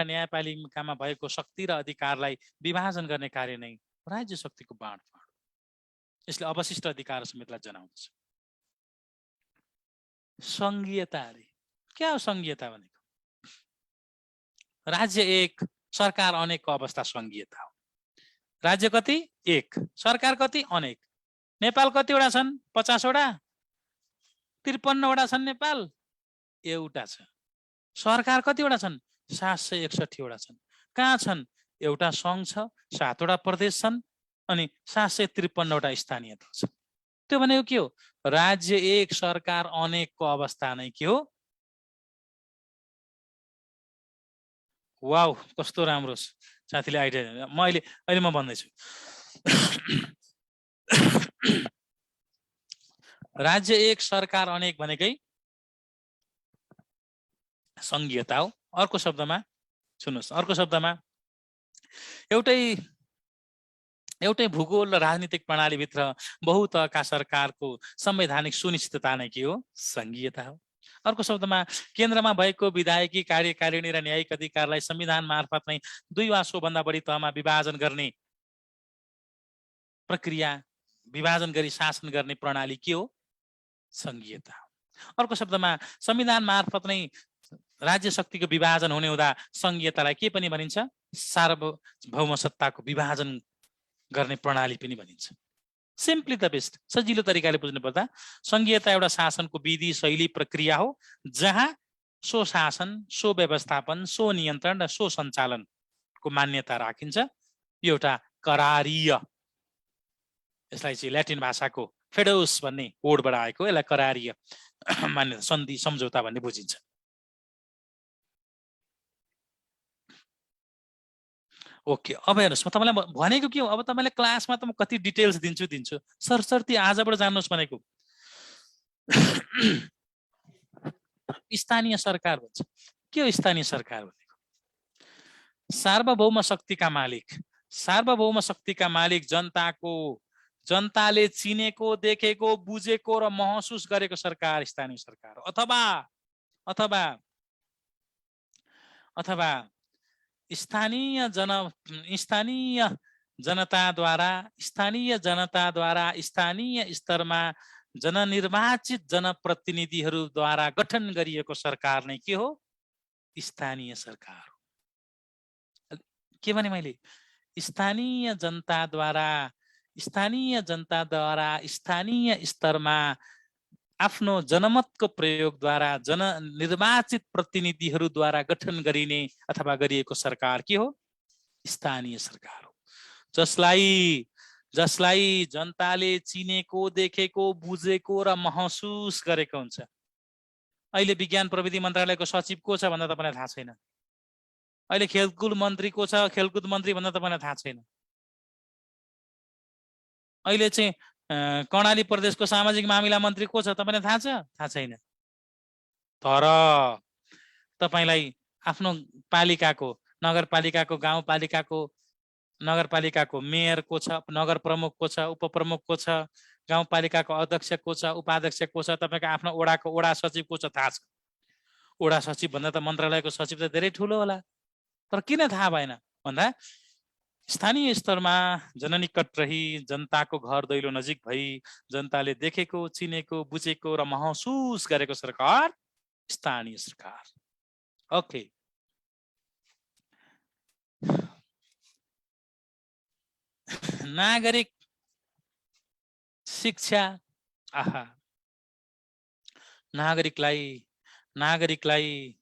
B: न्यायपालिकामा भएको शक्ति र अधिकारलाई विभाजन गर्ने कार्य नै राज्य शक्तिको बाँडफाँड। यसले अवशिष्ट अधिकार समेतलाई जनाउँदछ। संघीयता। अरे क्या हो संघीयता भनेको? राज्य एक, सरकार अनेकको अवस्था संघीयता हो। राज्य कति? एक, सरकार कति? अनेक। नेपाल कतिवटा छन्? 50 वटा। 53 वटा छन् नेपाल, एउटा छ। सरकार कतिवटा छन्? 761 वटा छन्। कहाँ छन्? एउटा सङ्घ छ, 7 वटा प्रदेश छन् अनि 753 वटा स्थानीय तह छ। त्यो भनेको के हो? राज्य एक, सरकार अनेकको अवस्था नै के हो? वाउ, कस्तो राम्रो साथीले आइडिया। अहिले म भन्दैछु। राज्य एक, सरकार अनेक भनेकै संघीयता हो। अर्को शब्दमा सुन्नुहोस्, एउटै भूगोल र राजनीतिक प्रणालीभित्र बहुतहका सरकारको संवैधानिक सुनिश्चितता नै के हो? संघीयता हो। अर्को शब्दमा केन्द्रमा भएको विधायकी, कार्यकारिणी र न्यायिक अधिकारलाई संविधान मार्फत नै 2 वा सोभन्दा बढी तहमा विभाजन गर्ने प्रक्रिया, विभाजन गरी शासन गर्ने प्रणाली के हो? संघीयता। अर्को शब्दमा संविधान मार्फत नै राज्य शक्तिको विभाजन हुने हुँदा संघीयतालाई के पनि भनिन्छ? सार्वभौम सत्ताको विभाजन गर्ने प्रणाली पनि भनिन्छ। सिम्पली द बेस्ट, सजिलो तरिकाले बुझ्नु पर्दा संघीयता एउटा शासनको विधि, शैली, प्रक्रिया हो जहाँ सो शासन, सो व्यवस्थापन, सो नियन्त्रण र सो सञ्चालनको मान्यता राखिन्छ। यो एउटा करारीय, यसलाई चाहिँ ल्याटिन भाषाको फेडोस भन्ने वर्डबाट आएको, यसलाई करारीय मान्यता, सन्धि, सम्झौता भन्ने बुझिन्छ। ओके, अब हेर्नुहोस्, म तपाईँलाई भनेको के हो, अब तपाईँलाई क्लासमा त म कति डिटेल्स दिन्छु सरसर्ती आजबाट जान्नुहोस् भनेको। स्थानीय सरकार भन्छ। के हो स्थानीय सरकार भनेको? सार्वभौम शक्तिका मालिक, सार्वभौम शक्तिका मालिक जनताले चिनेको, देखेको, बुझेको र महसुस गरेको सरकार स्थानीय सरकार हो। अथवा अथवा अथवा स्थानीय जनताद्वारा स्थानीय स्तरमा जननिर्वाचित जनप्रतिनिधिहरूद्वारा गठन गरिएको सरकार नै के हो? स्थानीय सरकार हो। के भने मैले? स्थानीय जनताद्वारा स्थानीय स्तरमा आफ्नो जनमतको प्रयोगद्वारा जननिर्वाचित प्रतिनिधिहरूद्वारा गठन गरिने अथवा गरिएको सरकार के हो? स्थानीय सरकार हो। जसलाई जनताले चिनेको, देखेको, बुझेको र महसुस गरेको हुन्छ। अहिले विज्ञान प्रविधि मन्त्रालयको सचिव को छ भन्दा तपाईलाई थाहा छैन। अहिले खेलकुद मन्त्री को छ, खेलकुद मन्त्री भन्दा तपाईलाई थाहा छैन। अहिले चाहिँ कर्णाली प्रदेशको सामाजिक मामिला मन्त्री को छ तपाईलाई थाहा छ? थाहा छैन। तर तपाईलाई आफ्नो पालिकाको, नगरपालिकाको, गाउँपालिकाको, नगरपालिकाको मेयर को छ, नगर प्रमुख को छ, उपप्रमुख को छ, गाउँपालिकाको अध्यक्ष को छ, उपाध्यक्ष को छ, तपाईको आफ्नो ओडाको ओडा सचिव को छ, थाहा छ। ओडा सचिव भन्दा त मन्त्रालयको सचिव त धेरै ठुलो होला। तर किन थाहा भएन भन्दा स्थानीय स्तरमा जननिकट रही, जनताको घर दैलो नजिक भई, जनताले देखेको, चिनेको, बुझेको र महसुस गरेको सरकार स्थानीय सरकार। ओके, नागरिक शिक्षा। आहा, नागरिकलाई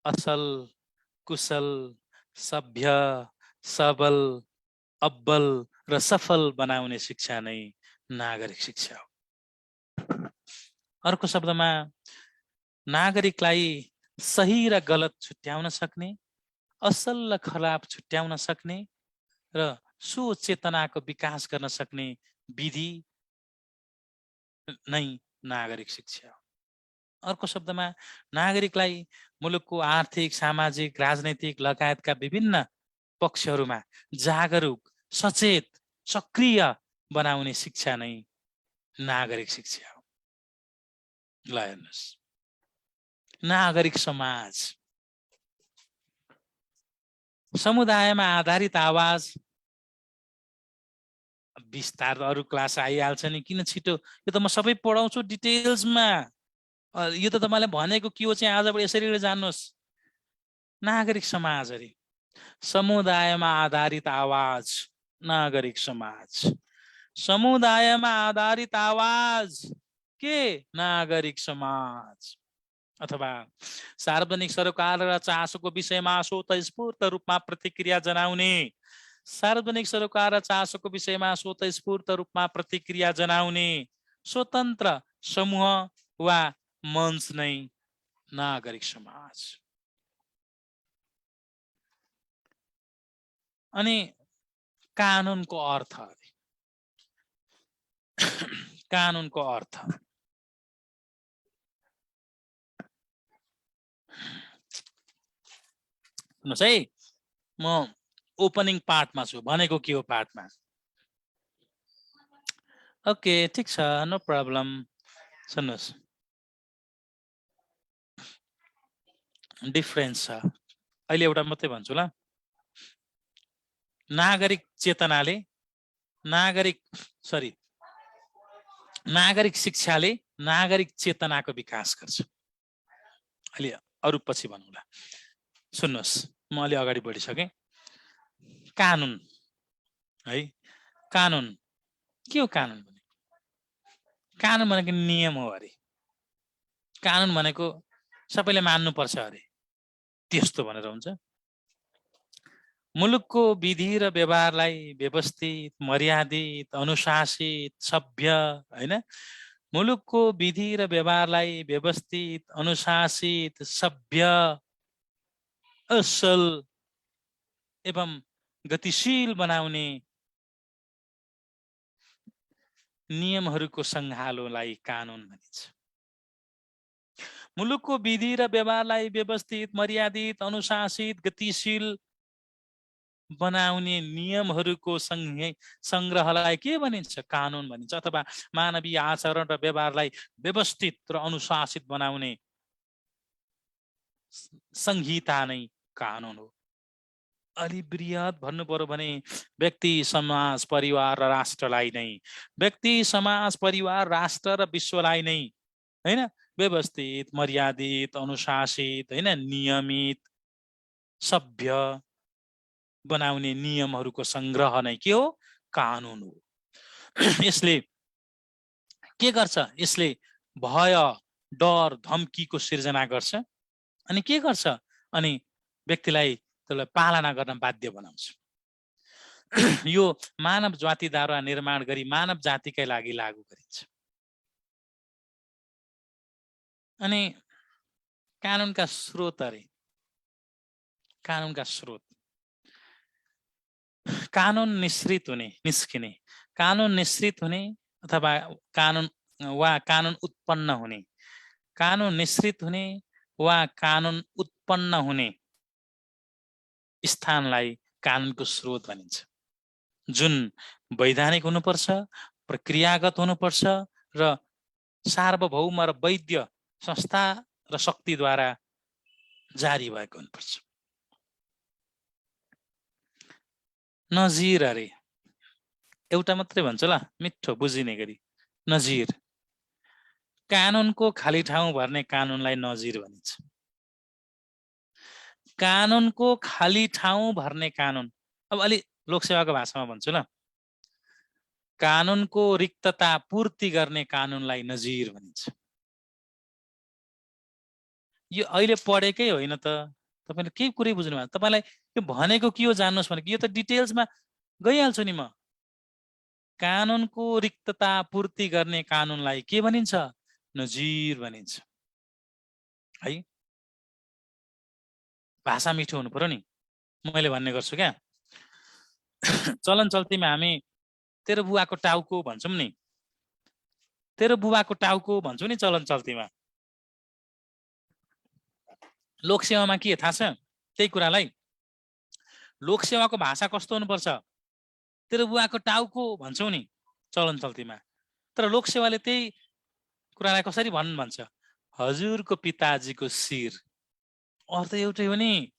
B: असल, कुशल, सभ्य, सबल, अब्बल र सफल बनाउने शिक्षा नै नागरिक शिक्षा हो। अर्को शब्दमा नागरिकलाई सही र गलत छुट्याउन सक्ने, असल र खराब छुट्याउन सक्ने र सोच चेतनाको विकास गर्न सक्ने विधि नै नागरिक शिक्षा हो। अर्को शब्दमा नागरिकलाई मुलुकको आर्थिक, सामाजिक, राजनैतिक लगायतका विभिन्न पक्षहरूमा जागरुक, सचेत, सक्रिय बनाउने शिक्षा नै नागरिक शिक्षा हो। ल हेर्नुस्, नागरिक समाज, समुदायमा आधारित आवाज। विस्तार अरू क्लास आइहाल्छ नि, किन छिटो? यो त म सबै पढाउँछु डिटेल्समा। यो त तपाईँलाई भनेको के हो चाहिँ आजबाट यसरी जान्नुहोस्। नागरिक समाज अरे समुदायमा आधारित आवाज, नागरिक समाज। समुदायमा आधारित आवाज के? नागरिक समाज। अथवा सार्वजनिक सरोकार र चासोको विषयमा स्वतस्फूर्त रूपमा प्रतिक्रिया जनाउने, सार्वजनिक सरोकार र चासोको विषयमा स्वतस्फूर्त रूपमा प्रतिक्रिया जनाउने स्वतन्त्र समूह वा मञ्च नै नागरिक समाज। अनि कानुनको अर्थ, कानुनको अर्थ सुन्नुहोस् है, म ओपनिङ पार्टमा छु। भनेको के हो पार्टमा? ओके, ठिक छ, नो प्रब्लम। सुन्नुहोस्, डिफरेन्स छ। अहिले एउटा मात्रै भन्छु ल। नागरिक चेतनाले, नागरिक शिक्षाले नागरिक चेतनाको विकास गर्छ। अहिले अरू पछि भनौँला। सुन्नुहोस्, म अलि अगाडि बढिसकेँ। कानुन है, कानुन के हो? कानुन भनेको, कानुन भनेको नियम हो अरे। कानुन भनेको सबैले मान्नुपर्छ अरे, त्यस्तो भनेर हुन्छ। मुलुकको विधि र व्यवहारलाई व्यवस्थित, मर्यादित, अनुशासित, सभ्य, हैन? मुलुकको विधि र व्यवहारलाई व्यवस्थित, अनुशासित, सभ्य, असल एवं गतिशील बनाउने नियमहरूको संघालोलाई कानुन भनिन्छ। मुलुकको विधि र व्यवहारलाई व्यवस्थित, मर्यादित, अनुशासित, गतिशील बनाउने नियमहरूको संग्रहलाई के भनिन्छ? कानुन भनिन्छ। अथवा मानवीय आचरण र व्यवहारलाई व्यवस्थित र अनुशासित बनाउने संहिता नै कानुन हो। अलि बृहत भन्नु पर्यो भने व्यक्ति, समाज, परिवार र राष्ट्रलाई नै, व्यक्ति, समाज, परिवार, राष्ट्र र विश्वलाई नै हैन व्यवस्थित, मर्यादित, अनुशासित, हैन नियमित, सभ्य बनाउने नियमहरूको संग्रह नै के हो? कानुन हो। यसले के गर्छ? यसले भय, डर, धम्कीको सिर्जना गर्छ। अनि के गर्छ? अनि व्यक्तिलाई त्यसलाई पालना गर्न बाध्य बनाउँछ। यो मानव जातिद्वारा निर्माण गरी मानव जातिकै लागि लागू गरिन्छ। अनि कानुनका स्रोत अरे, कानुनका स्रोत, कानुन निश्रित हुने, निस्किने, कानुन निश्रित हुने अथवा कानुन उत्पन्न हुने, कानुन निश्रित हुने वा कानुन उत्पन्न हुने स्थानलाई कानुनको स्रोत भनिन्छ, जुन वैधानिक हुनुपर्छ, प्रक्रियागत हुनुपर्छ र सार्वभौम र वैध संस्था र शक्तिद्वारा जारी भएको हुनुपर्छ। नजिर अरे, एउटा मात्रै भन्छ ल मिठो बुझिने गरी, नजिर। कानुनको खाली ठाउँ भर्ने कानुनलाई नजिर भनिन्छ। कानुनको खाली ठाउँ भर्ने कानुन, अब अलि लोकसेवाको भाषामा भन्छु ल, कानुनको रिक्तता पूर्ति गर्ने कानुनलाई नजिर भनिन्छ। यो अहिले पढेकै होइन त, तपाईले केही कुरै बुझ्नु भएको, तपाईलाई यो भनेको के हो जान्नुहोस् भने यो त डिटेल्समा गइहाल्छु नि म। कानुनको रिक्तता पूर्ति गर्ने कानुनलाई के भनिन्छ? नजिर भनिन्छ। है, भाषा मिठो हुनु पर्यो नि, मैले भन्ने गर्छु क्या। चलन चल्तीमा हामी तेरो बुवाको टाउको भन्छौँ नि, तेरो बुबाको टाउको भन्छौँ नि चलन चल्तीमा। लोकसेवामा के थाहा छ? त्यही कुरालाई लोकसेवाको भाषा कस्तो हुनुपर्छ? तेरो बुवाको टाउको भन्छौँ नि चलन चल्तीमा, तर लोकसेवाले त्यही कुरालाई कसरी भन्छ? हजुरको पिताजीको शिर। अर्थ एउटै हो नि,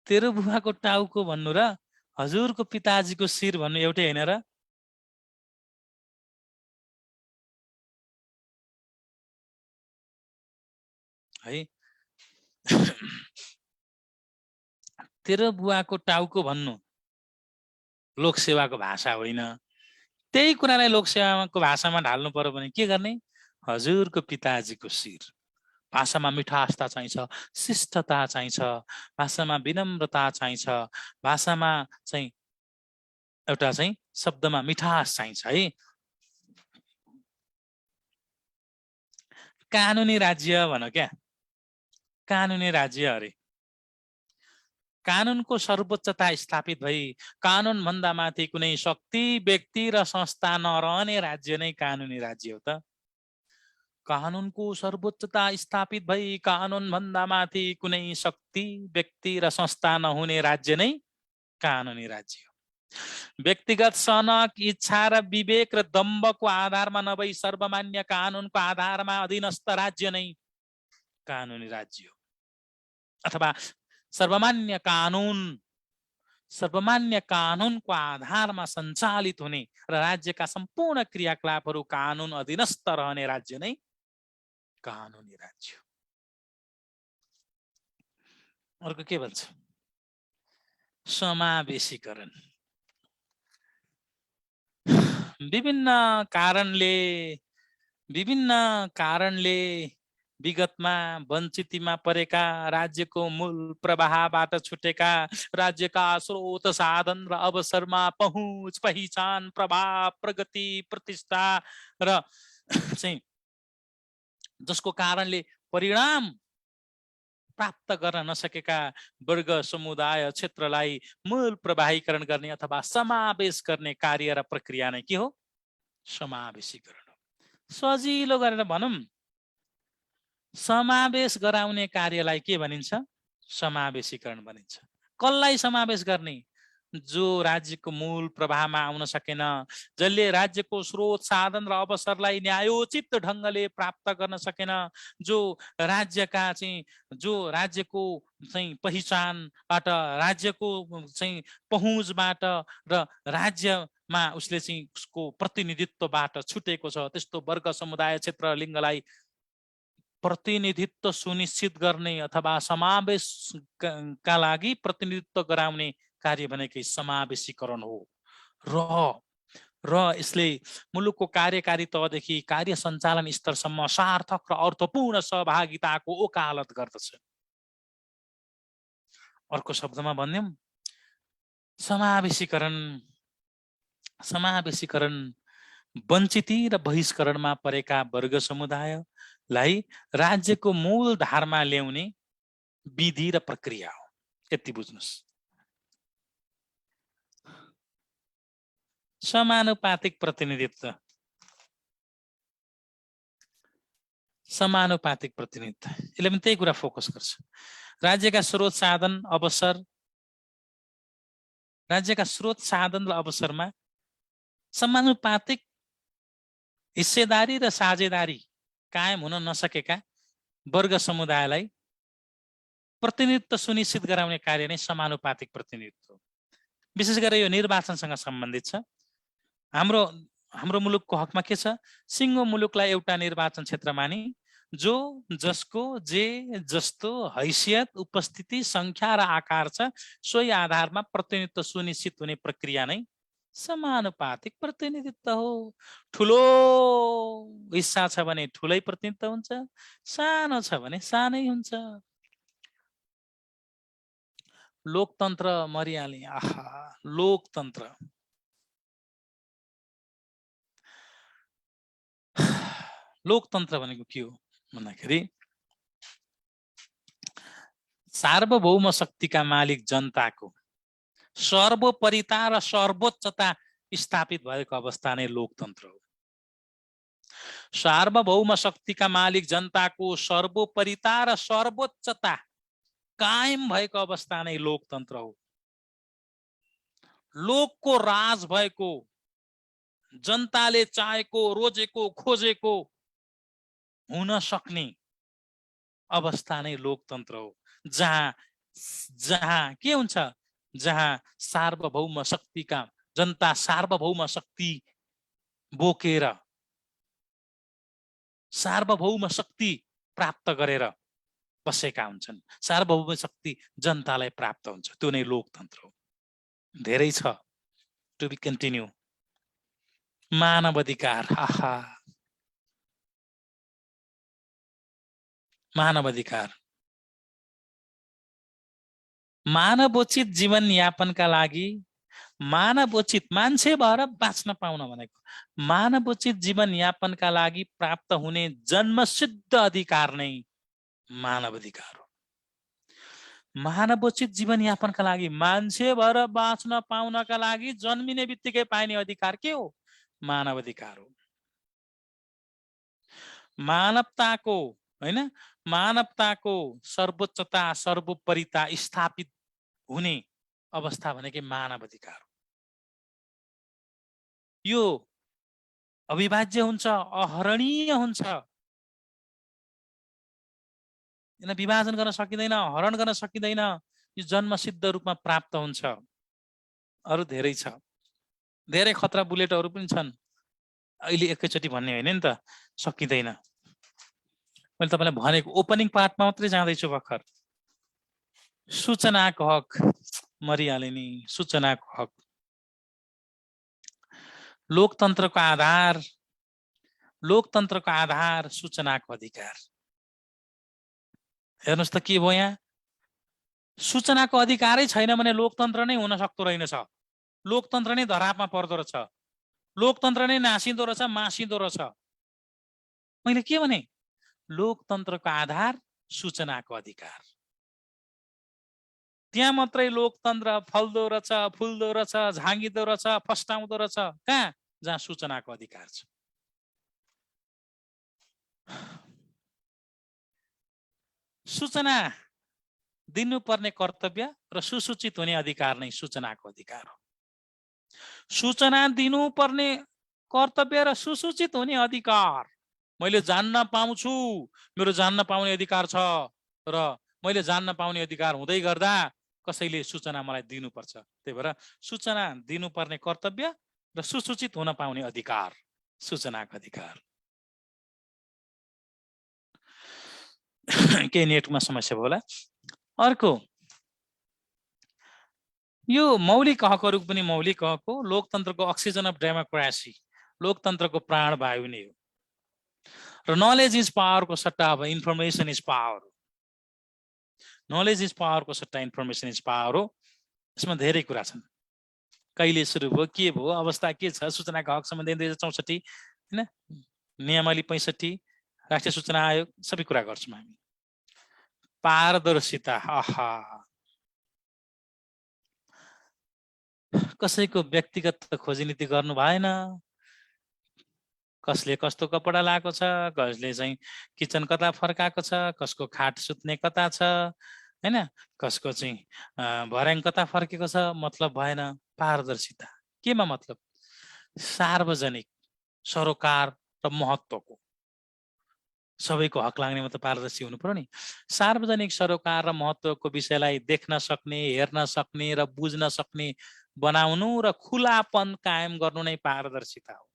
B: तेरो बुबाको टाउको भन्नु र हजुरको पिताजीको शिर भन्नु एउटै होइन र? है, तेरो बुवाको टाउको भन्नु लोकसेवाको भाषा होइन। त्यही कुरालाई लोकसेवाको भाषामा ढाल्नु पर्यो भने के गर्ने? हजुरको पिताजीको शिर। भाषामा मिठासता चाहिन्छ, शिष्टता चाहिन्छ, भाषामा विनम्रता चाहिन्छ, भाषामा चाहिँ एउटा चाहिँ शब्दमा मिठास चाहिन्छ। है, कानुनी राज्य भन क्या, कानुनी राज्य अरे। कानुनको सर्वोच्चता स्थापित भई कानुन भन्दा माथि कुनै शक्ति, व्यक्ति र संस्था नरहने राज्य नै कानुनी राज्य हो त। कानुनको सर्वोच्चता स्थापित भई कानुन भन्दा माथि कुनै शक्ति, व्यक्ति र संस्था नहुने राज्य नै कानुनी राज्य हो। व्यक्तिगत सनक, इच्छा र विवेक र दम्भको आधारमा नभई सर्वमान्य कानुनको आधारमा अधीनस्थ राज्य नै कानुनी राज्य हो। अथवा सर्वमान्य कानुनको आधारमा सञ्चालित हुने र राज्यका सम्पूर्ण क्रियाकलापहरू कानुन अधीनस्थ रहने राज्य नै कानुनी राज्य। अर्को के भन्छ? समावेशीकरण। विभिन्न कारणले विगतमा वञ्चितमा परेका, राज्यको मूल प्रवाहबाट छुटेका, राज्यका स्रोत, साधन र अवसरमा पहुँच, पहिचान, प्रभाव, प्रगति, प्रतिष्ठा र चाहिँ जसको कारणले परिणाम प्राप्त गर्न नसकेका वर्ग, समुदाय, क्षेत्रलाई मूल प्रवाहीकरण गर्ने अथवा समावेश गर्ने कार्य र प्रक्रिया नै के हो? समावेशीकरण हो। सजिलो गरेर भनौँ, समावेश गराउने कार्यलाई के भनिन्छ? समावेशीकरण भनिन्छ। कसलाई समावेश गर्ने? जो राज्यको मूल प्रवाहमा आउन सकेन, जसले राज्यको स्रोत साधन र अवसरलाई न्यायोचित ढङ्गले प्राप्त गर्न सकेन, जो राज्यको चाहिँ पहिचानबाट, राज्यको चाहिँ पहुँचबाट र राज्यमा उसले चाहिँ उसको प्रतिनिधित्वबाट छुटेको छ, त्यस्तो वर्ग, समुदाय, क्षेत्र, लिङ्गलाई प्रतिनिधित्व सुनिश्चित गर्ने अथवा समावेशका लागि प्रतिनिधित्व गराउने कार्य भनेकै समावेशीकरण हो। र यसले मुलुकको कार्यकारी तहदेखि कार्य सञ्चालन स्तरसम्म सार्थक र अर्थपूर्ण सहभागिताको वकालत गर्दछ। अर्को शब्दमा भन्यौं, समावेशीकरण वञ्चित र बहिष्करणमा परेका वर्ग समुदायलाई राज्यको मूल धारमा ल्याउने विधि र प्रक्रिया हो। यति बुझ्नुस्। समानुपातिक प्रतिनिधित्व, यसले पनि त्यही कुरा फोकस गर्छ। राज्यका स्रोत साधन र अवसरमा समानुपातिक हिस्सेदारी र साझेदारी कायम हुन नसकेका वर्ग समुदायलाई प्रतिनिधित्व सुनिश्चित गराउने कार्य नै समानुपातिक प्रतिनिधित्व हो। विशेष गरेर यो निर्वाचनसँग सम्बन्धित छ। हाम्रो मुलुकको हकमा के छ? सिङ्गो मुलुकलाई एउटा निर्वाचन क्षेत्र मानि जसको जस्तो हैसियत, उपस्थिति, संख्या र आकार छ, सोही आधारमा प्रतिनिधित्व सुनिश्चित हुने प्रक्रिया नै समानुपातिक प्रतिनिधित्व हो। ठुलो हिस्सा छ भने ठुलै प्रतिनिधित्व हुन्छ, सानो छ भने सानै हुन्छ। लोकतन्त्र मरिहाले। आहा, लोकतन्त्र भनेको के हो भन्दाखेरि सार्वभौम शक्तिका मालिक जनताको सर्वोपरिता र सर्वोच्चता स्थापित भएको अवस्था नै लोकतन्त्र हो। सार्वभौम शक्तिका मालिक जनताको सर्वोपरिता र सर्वोच्चता कायम भएको अवस्था नै लोकतन्त्र हो। लोकको राज भएको, जनताले चाहेको, रोजेको, खोजेको हुन सक्ने अवस्था नै लोकतन्त्र हो। जहाँ के हुन्छ? जहाँ सार्वभौम शक्तिका जनता सार्वभौम शक्ति बोकेर, सार्वभौम शक्ति प्राप्त गरेर बसेका हुन्छन्। सार्वभौम शक्ति जनतालाई प्राप्त हुन्छ, त्यो नै लोकतन्त्र हो। धेरै छ, टु बी कन्टिन्यू। मानव अधिकार, आहा, मानवोचित जीवन यापनका लागि, मानवोचित मान्छे भएर बाँच्न पाउन भनेको मानवोचित जीवन यापनका लागि प्राप्त हुने जन्मसिद्ध अधिकार नै मानव अधिकार हो। मानवोचित जीवन यापनका लागि, मान्छे भएर बाँच्न पाउनका लागि जन्मिने बित्तिकै पाइने अधिकार के हो? मानव अधिकार हो। मानवताको सर्वोच्चता, सर्वोपरिता स्थापित हुने अवस्था भनेकै मानव अधिकार हो। यो अविभाज्य हुन्छ, अहरणीय हुन्छ। यसलाई विभाजन गर्न सकिँदैन, हरण गर्न सकिँदैन। यो जन्मसिद्ध रूपमा प्राप्त हुन्छ। अरु धेरै छ, धेरै खतरा बुलेटहरू पनि छन्। अहिले एकैचोटि भन्ने होइन नि त, सकिँदैन। मैले तपाईलाई भनेको ओपनिङ पार्टमा मात्रै जाँदैछु भर्खर। सूचनाको हक मरिहाले नि। सूचनाको हक, लोकतन्त्रको आधार सूचनाको अधिकार। हेर्नुस् त के भयो यहाँ? सूचनाको अधिकारै छैन भने लोकतन्त्र नै हुन सक्दो रहेनछ। लोकतन्त्र नै धरापमा पर्दो रहेछ। लोकतन्त्र नै नासिँदो रहेछ, मासिँदो रहेछ। मैले के भने? लोकतन्त्रको आधार सूचनाको अधिकार। त्यहाँ मात्रै लोकतन्त्र फल्दो रहेछ, फुल्दो रहेछ, झाँगिदो रहेछ, फस्टाउँदो रहेछ। कहाँ? जहाँ सूचनाको अधिकार छ। सूचना दिनुपर्ने कर्तव्य र सुसूचित हुने अधिकार नै सूचनाको अधिकार हो। सूचना दिनुपर्ने कर्तव्य र सुसूचित हुने अधिकार, मैले जान्न पाउँछु, मेरो जान्न पाउने अधिकार छ र मैले जान्न पाउने अधिकार हुँदै गर्दा कसैले सूचना मलाई दिनुपर्छ। त्यही भएर सूचना दिनुपर्ने कर्तव्य र सुसूचित हुन पाउने अधिकार, सूचनाको अधिकार। केही नेटमा समस्या भयो होला। अर्को, यो मौलिक हकहरू पनि मौलिक हक हो। लोकतन्त्रको अक्सिजन अफ डेमोक्रेसी, लोकतन्त्रको प्राणवायु नै हो। र नलेज इज पावरको सट्टा अब information is power. Knowledge is पावरको सट्टा इन्फर्मेसन इज पावर हो। यसमा धेरै कुरा छन्। कहिले सुरु भयो, के भयो, अवस्था के छ, सूचनाको हक सम्बन्धी 2064 हैन, नियमावली 65, राष्ट्रिय सूचना आयोग, सबै कुरा गर्छौँ हामी। पारदर्शिता, आहा, कसैको व्यक्तिगत खोजी नीति गर्नु भएन। कसले कस्तो कपडा लगाएको छ, कसले चाहिँ किचन कता फर्काएको छ, कसको खाट सुत्ने कता छ, हैन, कसको चाहिँ भर्याङ कता फर्केको छ, मतलब भएन। पारदर्शिता केमा मतलब? सार्वजनिक सरोकार र महत्त्वको, सबैको हक लाग्नेमा त पारदर्शी हुनु पर्यो नि। सार्वजनिक सरोकार र महत्त्वको विषयलाई देख्न सक्ने, हेर्न सक्ने र बुझ्न सक्ने बनाउनु र खुलापन कायम गर्नु नै पारदर्शिता हो।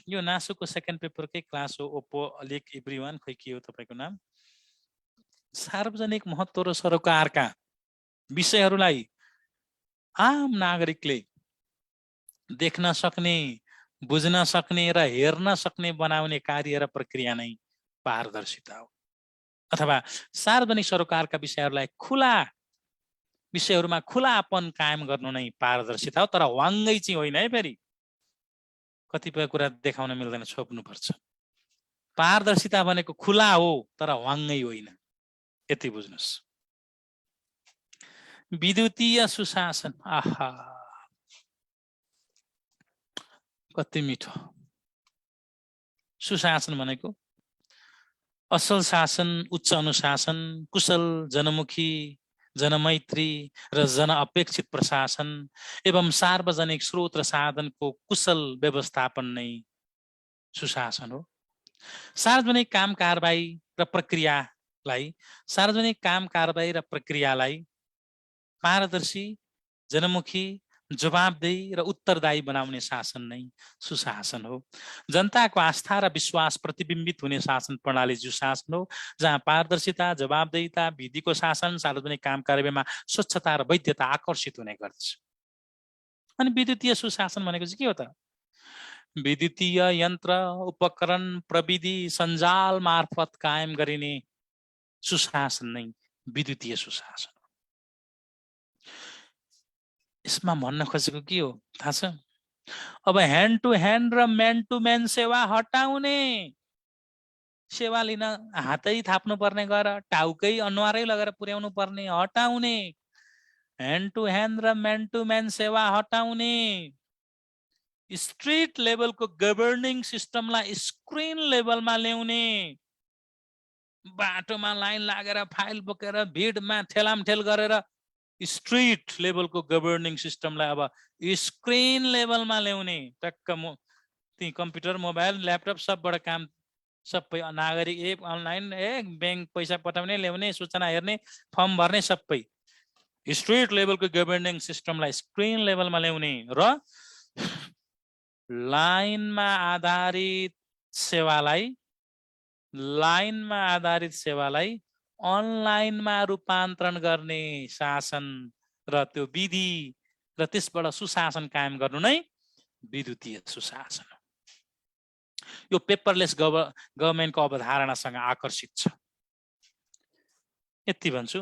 B: यो नासुको सेकेन्ड पेपरकै क्लास हो, ओप्पो अलिक एभ्रीवान, खोइ के हो तपाईँको नाम। सार्वजनिक महत्त्व र सरोकारका विषयहरूलाई आम नागरिकले देख्न सक्ने, बुझ्न सक्ने र हेर्न सक्ने बनाउने कार्य र प्रक्रिया नै पारदर्शिता हो। अथवा सार्वजनिक सरोकारका विषयहरूलाई विषयहरूमा खुलापन कायम गर्नु नै पारदर्शिता हो। तर वाङ्गै चाहिँ होइन है, फेरि कतिपय कुरा देखाउन मिल्दैन, छोप्नुपर्छ। पारदर्शिता भनेको खुला हो तर वाङ्गै होइन, यति बुझ्नुहोस्। विद्युतीय सुशासन, आहा कति मिठो। सुशासन भनेको असल शासन, उच्च अनुशासन, कुशल, जनमुखी, जनमैत्री र जनअपेक्षित प्रशासन एवं सार्वजनिक स्रोत र साधनको कुशल व्यवस्थापन नै सुशासन हो। सार्वजनिक काम कारबाही र प्रक्रियालाई पारदर्शी, जनमुखी, जवाबदेही र उत्तरदायी बनाउने शासन नै सुशासन हो। जनताको आस्था र विश्वास प्रतिबिम्बित हुने शासन प्रणाली सुशासन हो, जहाँ पारदर्शिता, जवाबदेहिता, विधिको शासन, सार्वजनिक काम कारबाहीमा स्वच्छता र वैधता आकर्षित हुने गर्दछ। अनि विद्युतीय सुशासन भनेको चाहिँ के हो त? विद्युतीय यन्त्र, उपकरण, प्रविधि, सञ्जाल मार्फत कायम गरिने सुशासन नै विद्युतीय सुशासन। यसमा भन्न खोजेको के हो थाहा छ? अब ह्यान्ड टु ह्यान्ड र म्यान टु म्यान सेवा हटाउने, सेवा लिन हातै थाप्नु पर्ने गएर टाउकै अनुहारै लगेर पुर्याउनु पर्ने हटाउने, ह्यान्ड टु ह्यान्ड र म्यान टु म्यान सेवा हटाउने, स्ट्रिट लेभलको गभर्निङ सिस्टमलाई स्क्रिन लेभलमा ल्याउने, बाटोमा लाइन लागेर फाइल बोकेर भिडमा ठेलामठेल गरेर स्ट्रिट लेभलको गभर्निङ सिस्टमलाई अब स्क्रिन लेभलमा ल्याउने। टक्क ती कम्प्युटर, मोबाइल, ल्यापटप सबबाट काम, सबै नागरिक एक अनलाइन, बैंक पैसा पठाउने, ल्याउने, सूचना हेर्ने, फर्म भर्ने, सबै स्ट्रिट लेभलको गभर्निङ सिस्टमलाई स्क्रिन लेभलमा ल्याउने र लाइनमा आधारित सेवालाई अनलाइनमा रूपान्तरण गर्ने शासन र त्यो विधि र त्यसबाट सुशासन कायम गर्नु नै विद्युतीय सुशासन हो। यो पेपरलेस गभर्नमेन्टको अवधारणासँग आकर्षित छ। यति भन्छु।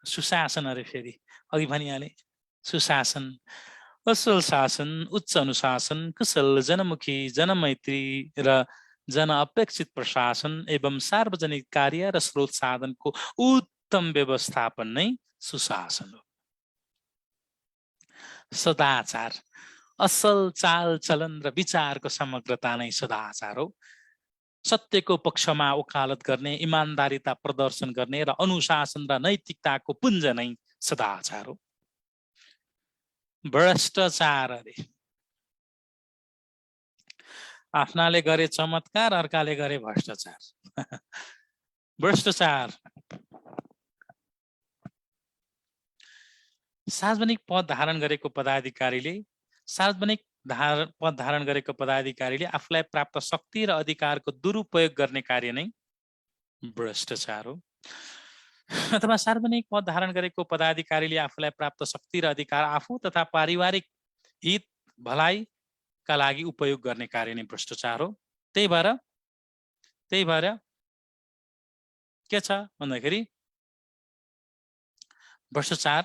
B: सुशासन अरे फेरि अघि भनिहाले, सुशासन असल शासन, उच्च अनुशासन, कुशल, जनमुखी, जनमैत्री र जनअपेक्षित प्रशासन एवं सार्वजनिक कार्य र स्रोत साधनको उत्तम व्यवस्थापन नै सुशासन हो। सदाचार, असल चाल चलन र विचारको समग्रता नै सदाचार हो। सत्यको पक्षमा वकालत गर्ने, इमानदारिता प्रदर्शन गर्ने र अनुशासन र नैतिकताको पुञ्ज नै सदाचार हो। भ्रष्टाचार अरे आफ्नाले गरे चमत्कार, अर्काले गरे भ्रष्टाचार। भ्रष्टाचार सार्वजनिक पद धारण गरेको पदाधिकारीले पद धारण गरेको पदाधिकारीले आफूलाई प्राप्त शक्ति र अधिकारको दुरुपयोग गर्ने कार्य नै भ्रष्टाचार हो। अथवा सार्वजनिक पद धारण गरेको पदाधिकारीले आफूलाई प्राप्त शक्ति र अधिकार आफू तथा पारिवारिक हित भलाइका लागि उपयोग गर्ने कार्य नै भ्रष्टाचार हो। त्यही भएर के छ भन्दाखेरि भ्रष्टाचार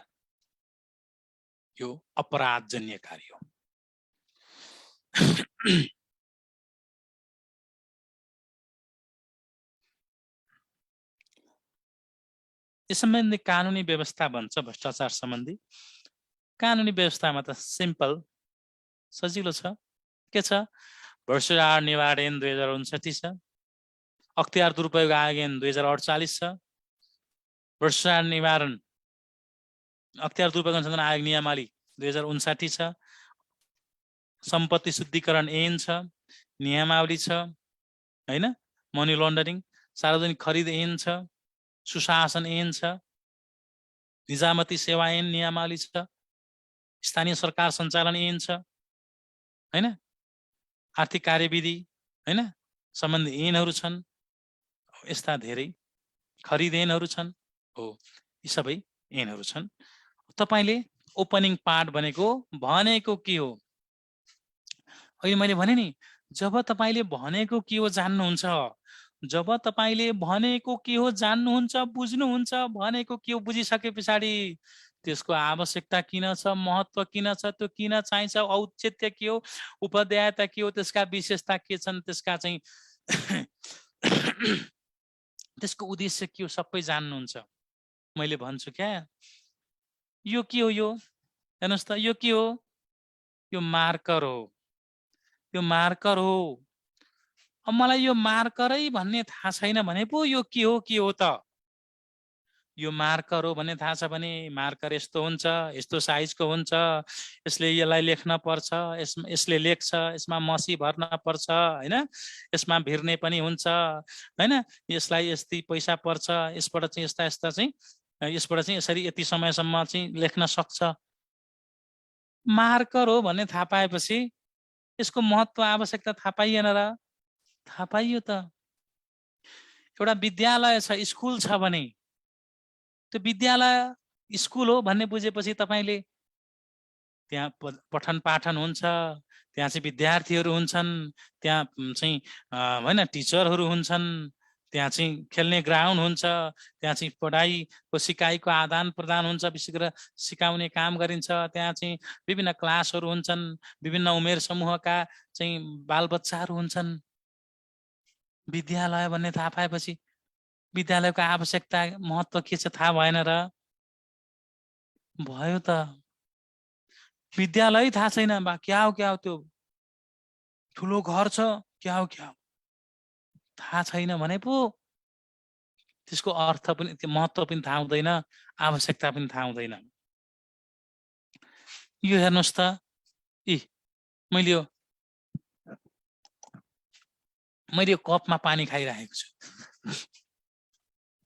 B: यो अपराधजन्य कार्य हो। यस सम्बन्धी कानुनी व्यवस्था भन्छ भ्रष्टाचार सम्बन्धी। कानुनी व्यवस्थामा त सिम्पल सजिलो छ। के छ? भ्रष्टाचार निवारण 2059 छ, अख्तियार दुरुपयोग आयोग 2048 छ, भ्रष्टाचार निवारण अख्तियार दुरुपयोग अनुसन्धान आयोग नियमावली 2059 छ, सम्पत्ति शुद्धिकरण ऐन छ, नियमावली छ हैन, मनी लन्डरिङ सार्वजनिक खरिद ऐन छ, सुशासन ऐन छ, निजामती सेवा ऐन नियमावली छ, स्थानीय सरकार सञ्चालन ऐन छ हैन, आर्थिक कार्यविधि हैन सम्बन्धी ऐनहरू छन्, यस्ता धेरै खरिद ऐनहरू छन्। हो, यी सबै ऐनहरू छन्। तपाईले ओपनिङ पार्ट भनेको के हो? अहिले मैले भने नि, जब तपाईले भनेको के हो जान्नुहुन्छ, जब तपाईले भनेको के हो जान्नुहुन्छ, बुझ्नुहुन्छ, भनेको के हो बुझिसके पछाडि त्यसको आवश्यकता किन छ, महत्त्व किन छ, त्यो किन चाहिन्छ, औचित्य के हो, उपदेयता के हो, त्यसका विशेषता के छन्, त्यसका चाहिँ त्यसको उद्देश्य के हो, सबै जान्नुहुन्छ। मैले भन्छु क्या, यो के हो, यो हेर्नुहोस् त, यो के हो? यो मार्कर हो, यो मार्कर हो। अब मलाई यो मार्करै भन्ने थाहा छैन भने पो यो के हो त? यो मार्कर हो भन्ने थाहा छ भने मार्कर यस्तो हुन्छ, यस्तो साइजको हुन्छ, यसलाई लेख्न पर्छ, यसले लेख्छ, यसमा मसी भर्न पर्छ हैन, यसमा भिर्ने पनि हुन्छ हैन, यसलाई यति पैसा पर्छ, यसबाट चाहिँ यस्ता चाहिँ यसबाट चाहिँ यसरी यति समयसम्म चाहिँ लेख्न सक्छ। मार्कर हो भन्ने थाहा पाएपछि यसको महत्त्व आवश्यकता थाहा पाइएन र? थाहा पाइयो त। एउटा विद्यालय छ, स्कुल छ भने त्यो विद्यालय स्कुल हो भन्ने बुझेपछि तपाईले त्यहाँ पठन पाठन हुन्छ, त्यहाँ चाहिँ विद्यार्थीहरू हुन्छन्, त्यहाँ चाहिँ हैन टिचरहरू हुन्छन्, त्यहाँ चाहिँ खेल्ने ग्राउन्ड हुन्छ, त्यहाँ चाहिँ पढाइको सिकाइको आदान प्रदान हुन्छ, विशेष गरेर सिकाउने काम गरिन्छ, त्यहाँ चाहिँ विभिन्न क्लासहरू हुन्छन्, विभिन्न उमेर समूहका चाहिँ बालबच्चाहरू हुन्छन्। विद्यालय भन्ने थाहा पाएपछि विद्यालयको आवश्यकता महत्त्व के छ थाहा भएन र? भयो त। विद्यालय थाहा छैन, क्या हो त्यो ठुलो घर छ, क्या हो थाहा छैन भने पो त्यसको अर्थ पनि, त्यो महत्त्व पनि थाहा हुँदैन, आवश्यकता पनि थाहा हुँदैन। यो हेर्नुहोस् त, मैले यो कपमा पानी खाइरहेको छु।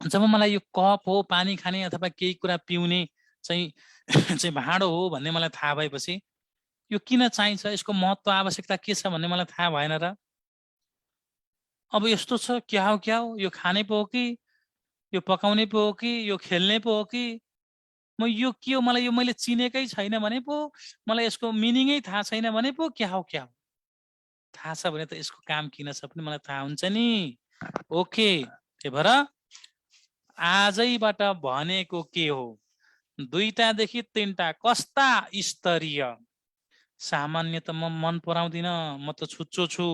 B: जब मलाई यो कप हो, पानी खाने अथवा केही कुरा पिउने चाहिँ भाँडो हो भन्ने मलाई थाहा भएपछि यो किन चाहिन्छ, यसको महत्त्व आवश्यकता के छ भन्ने मलाई थाहा भएन र? अब यस्तो छ, क्या हो, यो खाने पो हो कि, यो पकाउने पो हो कि, यो खेल्ने पो हो कि, म यो के हो मलाई यो मैले चिनेकै छैन भने पो, मलाई यसको मिनिङै थाहा छैन भने पो क्या हो थाहा छ भने त यसको काम किन छ पनि मलाई थाहा हुन्छ नि। ओके, त्यही भएर आजैबाट भनेको के हो, 2टादेखि 3टा कस्ता स्तरीय। सामान्य त म मन पराउँदिन, म त छुच्चो छु।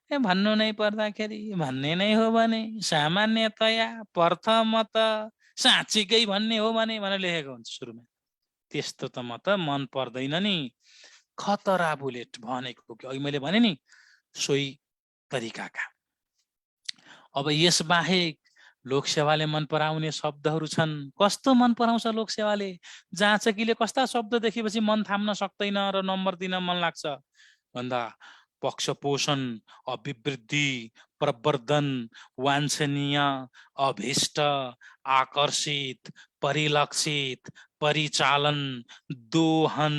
B: भन्नु नै पर्दाखेरि भन्ने नै हो भने सामान्यतया प्रथमतः साँच्चीकै भन्ने हो भने भनेर लेखेको हुन्छ सुरुमा। त्यस्तो त म त मन पर्दैन नि। खतरा बुलेट भनेको कि अघि मैले भने नि सोही तरिकाका अब यस बाहेक लोकसेवाले मन पराउने शब्दहरू छन्। कस्तो मन पराउँछ लोकसेवाले? जाँचकीले कस्ता शब्द देखेपछि मन थाम्न सक्दैन र नम्बर दिन मन लाग्छ भन्दा पक्षपोषण, अभिवृद्धि, प्रवर्धन, वाञ्छनीय, अभिष्ट, आकर्षित, परिलक्षित, परिचालन, दोहन,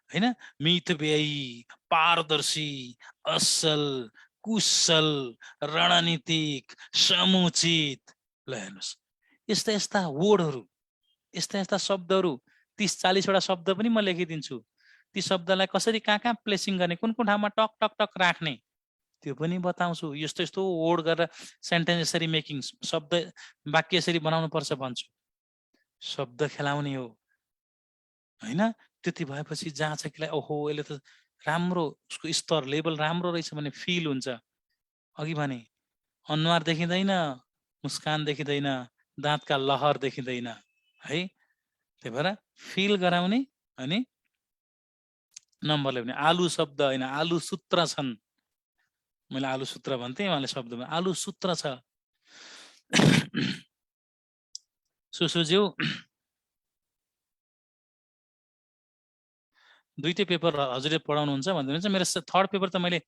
B: हैन, मितव्ययी, पारदर्शी, असल, कुशल, रणनीतिक, समुचित। ल हेर्नुहोस्, यस्ता यस्ता वर्डहरू, यस्ता यस्ता शब्दहरू 30-40 वटा शब्द पनि म लेखिदिन्छु। ती शब्दलाई कसरी कहाँ प्लेसिङ गर्ने, कुन कुन ठाउँमा टक टक टक राख्ने त्यो पनि बताउँछु। यस्तो यस्तो वर्ड गरेर सेन्टेन्स यसरी मेकिङ, शब्द वाक्य यसरी बनाउनु पर्छ भन्छु। शब्द खेलाउने हो हैन। त्यति भएपछि जाँचकीलाई ओहो यसले त राम्रो, उसको स्तर लेभल राम्रो रहेछ भन्ने फिल हुन्छ। अघि भने अनुहार देखिँदैन, मुस्कान देखिँदैन, दाँतका लहर देखिँदैन है। त्यही भएर फिल गराउने अनि नम्बर ल्याउने। आलु शब्द होइन, आलु सूत्र छन्। मैले आलु सूत्र भन्थे, उहाँले शब्दमा आलु सूत्र छ। सुसुज्यू दुईटै पेपर हजुरले पढाउनुहुन्छ भन्नुहुन्छ। मेरो थर्ड पेपर त मैले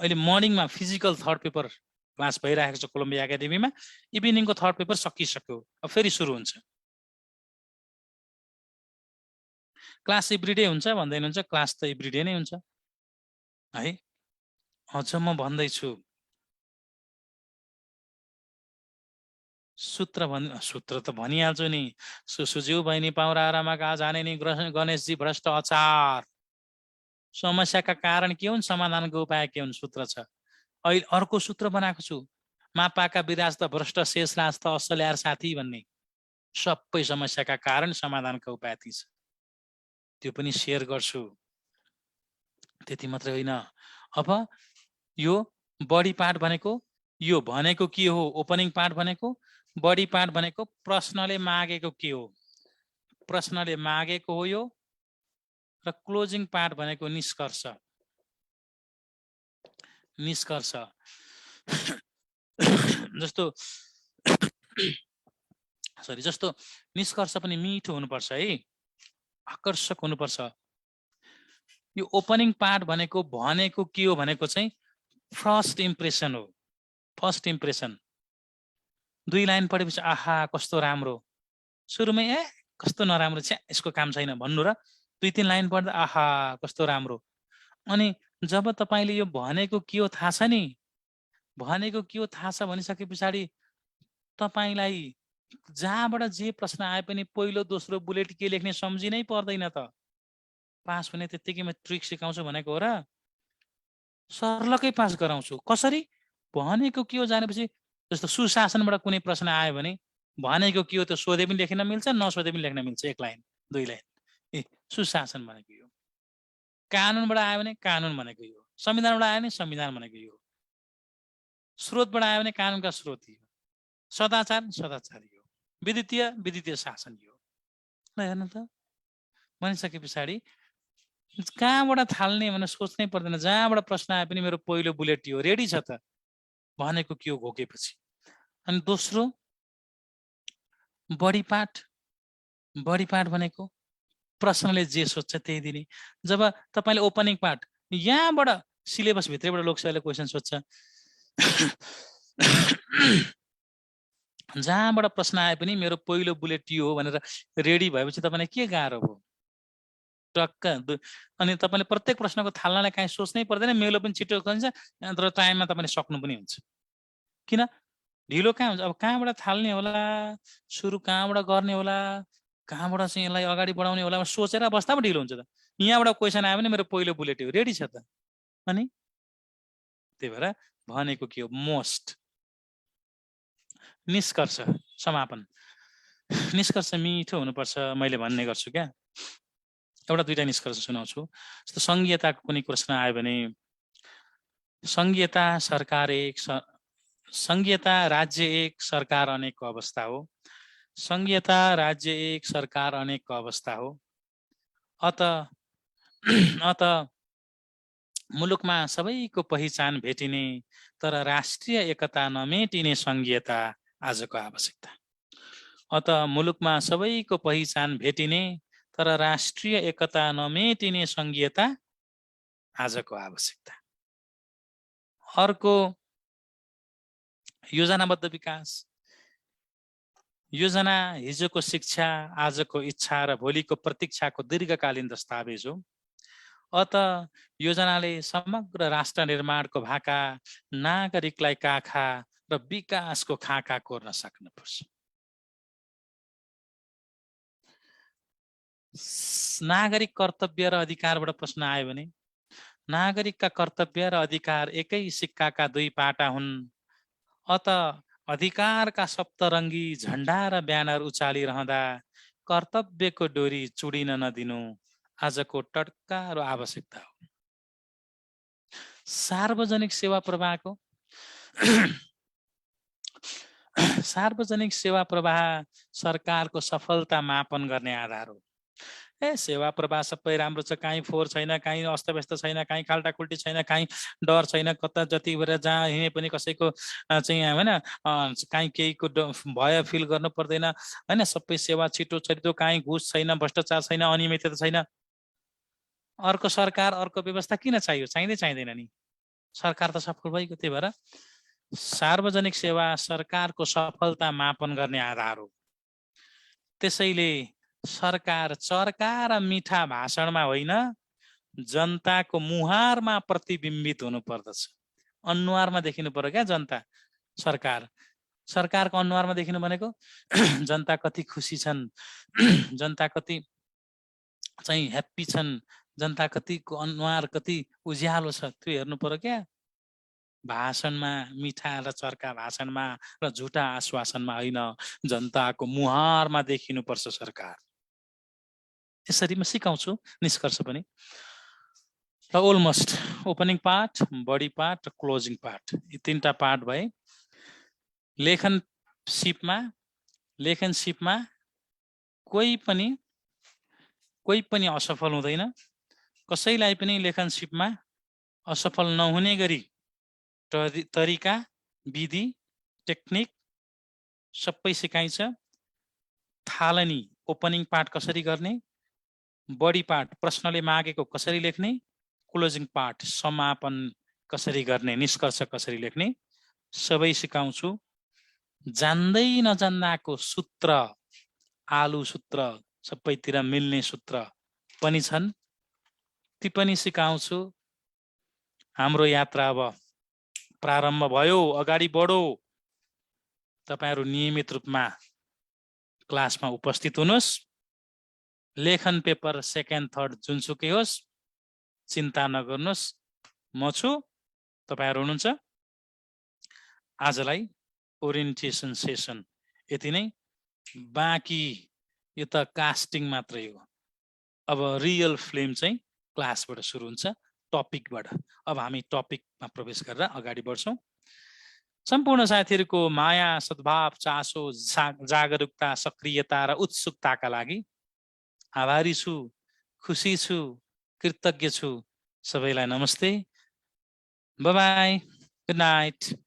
B: अहिले मर्निङमा फिजिकल थर्ड पेपर क्लास भइरहेको छ कोलम्बिया एकाडेमीमा। इभिनिङको थर्ड पेपर सकिसक्यो, अब फेरि सुरु हुन्छ। क्लास एभ्रिडे हुन्छ भन्दै हुनुहुन्छ, क्लास त एभ्रिडे नै हुन्छ है। अझ म भन्दैछु सूत्र त भनिहाल्छु नि। सुसुज्यू बहिनी पाउरा आरामाका जाने नि गणेशजी भ्रष्ट अचार। समस्याका कारण के हुन्, समाधानको उपाय के हुन्, सूत्र छ। अहिले अर्को सूत्र बनाएको छु, मापाका विराज त भ्रष्ट शेषराज त असल यार साथी भन्ने। सबै समस्याका कारण समाधानका उपाय ती छ, त्यो पनि सेयर गर्छु। त्यति मात्रै होइन, अब यो बडी पार्ट भनेको, यो भनेको के हो, ओपनिङ पार्ट भनेको, बडी पार्ट भनेको प्रश्नले मागेको के हो, प्रश्नले मागेको हो यो, र क्लोजिङ पार्ट भनेको निष्कर्ष। निष्कर्ष जस्तो सरी, जस्तो निष्कर्ष पनि मिठो हुनुपर्छ है, आकर्षक हुनुपर्छ। यो ओपनिङ पार्ट भनेको के हो भनेको चाहिँ फर्स्ट इम्प्रेसन हो। फर्स्ट इम्प्रेसन 2 लाइन पढेपछि आहा कस्तो राम्रो, सुरुमै ए कस्तो नराम्रो छ यसको काम छैन भन्नु, र 2-3 लाइन पढ्दा आहा कस्तो राम्रो। अनि जब तपाईले यो भनेको के हो थाहा छ नि, भनेको के हो थाहा छ भनिसके पछाडि तपाईलाई जहाँबाट जे प्रश्न आए पनि पहिलो दोस्रो बुलेट के लेख्ने सम्झिनै पर्दैन त। पास हुने त्यतिकैमा ट्रिक सिकाउँछु भनेको हो र, सर्लकै पास गराउँछु। कसरी? भनेको के हो जानेपछि, जस्तो सुशासनबाट कुनै प्रश्न आयो भने भनेको के हो त्यो सोधे पनि लेख्न मिल्छ, नसोधे पनि लेख्न मिल्छ, 1 लाइन 2 लाइन। ए सुशासन भनेको यो। कानुनबाट आयो भने कानुन भनेको यो, संविधानबाट आयो भने संविधान भनेको यो, स्रोतबाट आयो भने कानुनका स्रोत यो, सदाचार सदाचार यो, विद्युतीय शासन यो। ल हेर्नु त, भनिसके पछाडि कहाँबाट थाल्ने भनेर सोच्नै पर्दैन। जहाँबाट प्रश्न आए पनि मेरो पहिलो बुलेट यो रेडी छ त, भनेको के हो घोकेपछि। अनि दोस्रो बडी पार्ट भनेको प्रश्नले जे सोध्छ त्यही दिने। जब तपाईले ओपनिङ पार्ट यहाँबाट सिलेबस भित्रैबाट लोकसेवाले क्वेशन सोध्छ, जहाँबाट प्रश्न आए पनि मेरो पहिलो बुलेट यो हो भनेर रेडी भएपछि तपाईलाई के गाह्रो भयो, टक्क। अनि तपाईले प्रत्येक प्रश्नको थाल्नलाई काहीँ सोच्नै पर्दैन, मेलो पनि छिटो हुन्छ, तर टाइममा तपाईले सक्नु पनि हुन्छ। किन ढिलो कहाँ हुन्छ, अब कहाँबाट थाल्ने होला, सुरु कहाँबाट गर्ने होला, कहाँबाट चाहिँ यसलाई अगाडि बढाउने होला, सोचेर बस्दामा ढिलो हुन्छ त। यहाँबाट क्वेसन आयो भने मेरो पहिलो बुलेट हो रेडी छ त। अनि त्यही भएर भनेको के हो मोस्ट। निष्कर्ष समापन, निष्कर्ष मिठो हुनुपर्छ मैले भन्ने गर्छु क्या। एउटा 2टा निष्कर्ष सुनाउँछु। जस्तो संघीयताको कुनै प्रश्न आयो भने, संघीयता सरकार एक, संघीयता राज्य एक सरकार अनेकको अवस्था हो। संघीयता राज्य एक सरकार अनेकको अवस्था हो। अत मुलुकमा सबैको पहिचान भेटिने, तर राष्ट्रिय एकता नमेटिने संघीयता आजको आवश्यकता। अत मुलुकमा सबैको पहिचान भेटिने तर राष्ट्रिय एकता नमेटिने संघीयता आजको आवश्यकता। अर्को योजनाबद्ध विकास। योजना हिजोको शिक्षा, आजको इच्छा र भोलिको प्रतीक्षाको दीर्घकालीन दस्तावेज हो। अत योजनाले समग्र राष्ट्र निर्माणको भाका, नागरिकलाई काखा र विकासको खाका कोर्न सक्नुपर्छ। नागरिक कर्तव्य र अधिकारबाट प्रश्न आयो भने नागरिकका कर्तव्य र अधिकार एकै सिक्काका दुई पाटा हुन्। अत अधिकारका सप्तरङ्गी झण्डा र ब्यानर उचालिरहँदा कर्तव्यको डोरी चुडिन नदिनु आजको टड्का र आवश्यकता हो। सार्वजनिक सेवा प्रवाहको सार्वजनिक सेवा प्रवाह सरकारको सफलता मापन गर्ने आधार हो। सेवा प्रवाह सबै राम्रो छ, काहीँ फोहोर छैन, काहीँ अस्तव्यस्त छैन, काहीँ खाल्टाखुल्टी छैन, काहीँ डर छैन, कता जति बेर जहाँ हिँडे पनि कसैको चाहिँ होइन काहीँ केहीको भय फिल गर्नु पर्दैन होइन। सबै सेवा छिटो छिटो, काहीँ घुस छैन, भ्रष्टाचार छैन, अनियमितता छैन। अर्को सरकार, अर्को व्यवस्था किन चाहियो? चाहिँदैन नि। सरकार त सफल भइगयो। त्यही भएर सार्वजनिक सेवा सरकारको सफलता मापन गर्ने आधार हो। त्यसैले सरकार चर्का र मिठा भाषणमा होइन, जनताको मुहारमा प्रतिबिम्बित हुनु पर्दछ। अनुहारमा देखिनु पर्यो क्या जनता। सरकारको अनुहारमा देखिनु भनेको जनता कति खुसी छन्, जनता कति चाहिँ ह्याप्पी छन्, जनता कतिको अनुहार कति उज्यालो छ, त्यो हेर्नु पर्यो क्या। भाषणमा, मिठा र चर्का भाषणमा र झुटा आश्वासनमा होइन, जनताको मुहारमा देखिनुपर्छ सरकार। यसरी म सिकाउँछु निष्कर्ष पनि। र almost opening part, body part र क्लोजिङ पार्ट, यी तीनटा पार्ट भए। लेखनसिपमा कोही पनि असफल हुँदैन। कसैलाई पनि लेखनसिपमा असफल नहुने गरी तरिका, विधि, टेक्निक सबै सिकाइन्छ। थालनी ओपनिङ पार्ट कसरी गर्ने, बडी पार्ट प्रश्नले मागेको कसरी लेख्ने, क्लोजिङ पार्ट समापन कसरी गर्ने, निष्कर्ष कसरी लेख्ने, सबै सिकाउँछु। जान्दै नजान्दाको सूत्र, आलु सूत्र, सबैतिर मिल्ने सूत्र पनि छन्, ती पनि सिकाउँछु। हाम्रो यात्रा अब प्रारम्भ भयो, अगाडि बढो। तपाईहरु नियमित रूपमा क्लासमा उपस्थित हुनुहोस्। लेखन पेपर सेकेन्ड थर्ड जुनसुकै होस्, चिन्ता नगर्नुहोस्, म छु, तपाईहरु हुनुहुन्छ। आजलाई ओरिएन्टेसन सेसन यति नै। बाँकी यो त कास्टिङ मात्रै हो। अब रियल फिल्म चाहिँ क्लासबाट सुरु हुन्छ, टपिकबाट। अब हामी टपिकमा प्रवेश गरेर अगाडि बढ्छौं। सम्पूर्ण साथीहरुको माया, सद्भाव, चासो, जागरुकता, सक्रियता र उत्सुकताका लागि आभारी छु, खुसी छु, कृतज्ञ छु। सबैलाई नमस्ते, बाइ बाइ, गुड नाइट।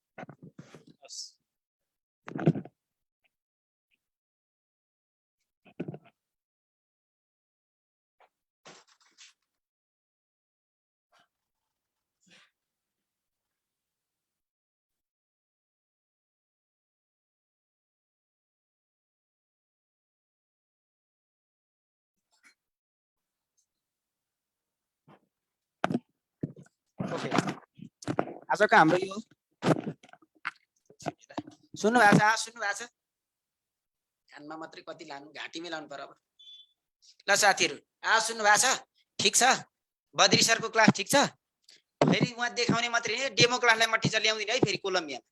A: आजको हाम्रो यो सुन्नु भएको छ? कानमा मात्रै कति लानु, घाँटीमै लाउनु पर्यो। अब ल साथीहरु, सुन्नु भएको छ? ठिक छ? बद्री सरको क्लास ठिक छ? फेरि उहाँ देखाउने मात्रै हैन, डेमो क्लासलाई म टिचर ल्याउँदिन है। फेरि कोलम्बियामा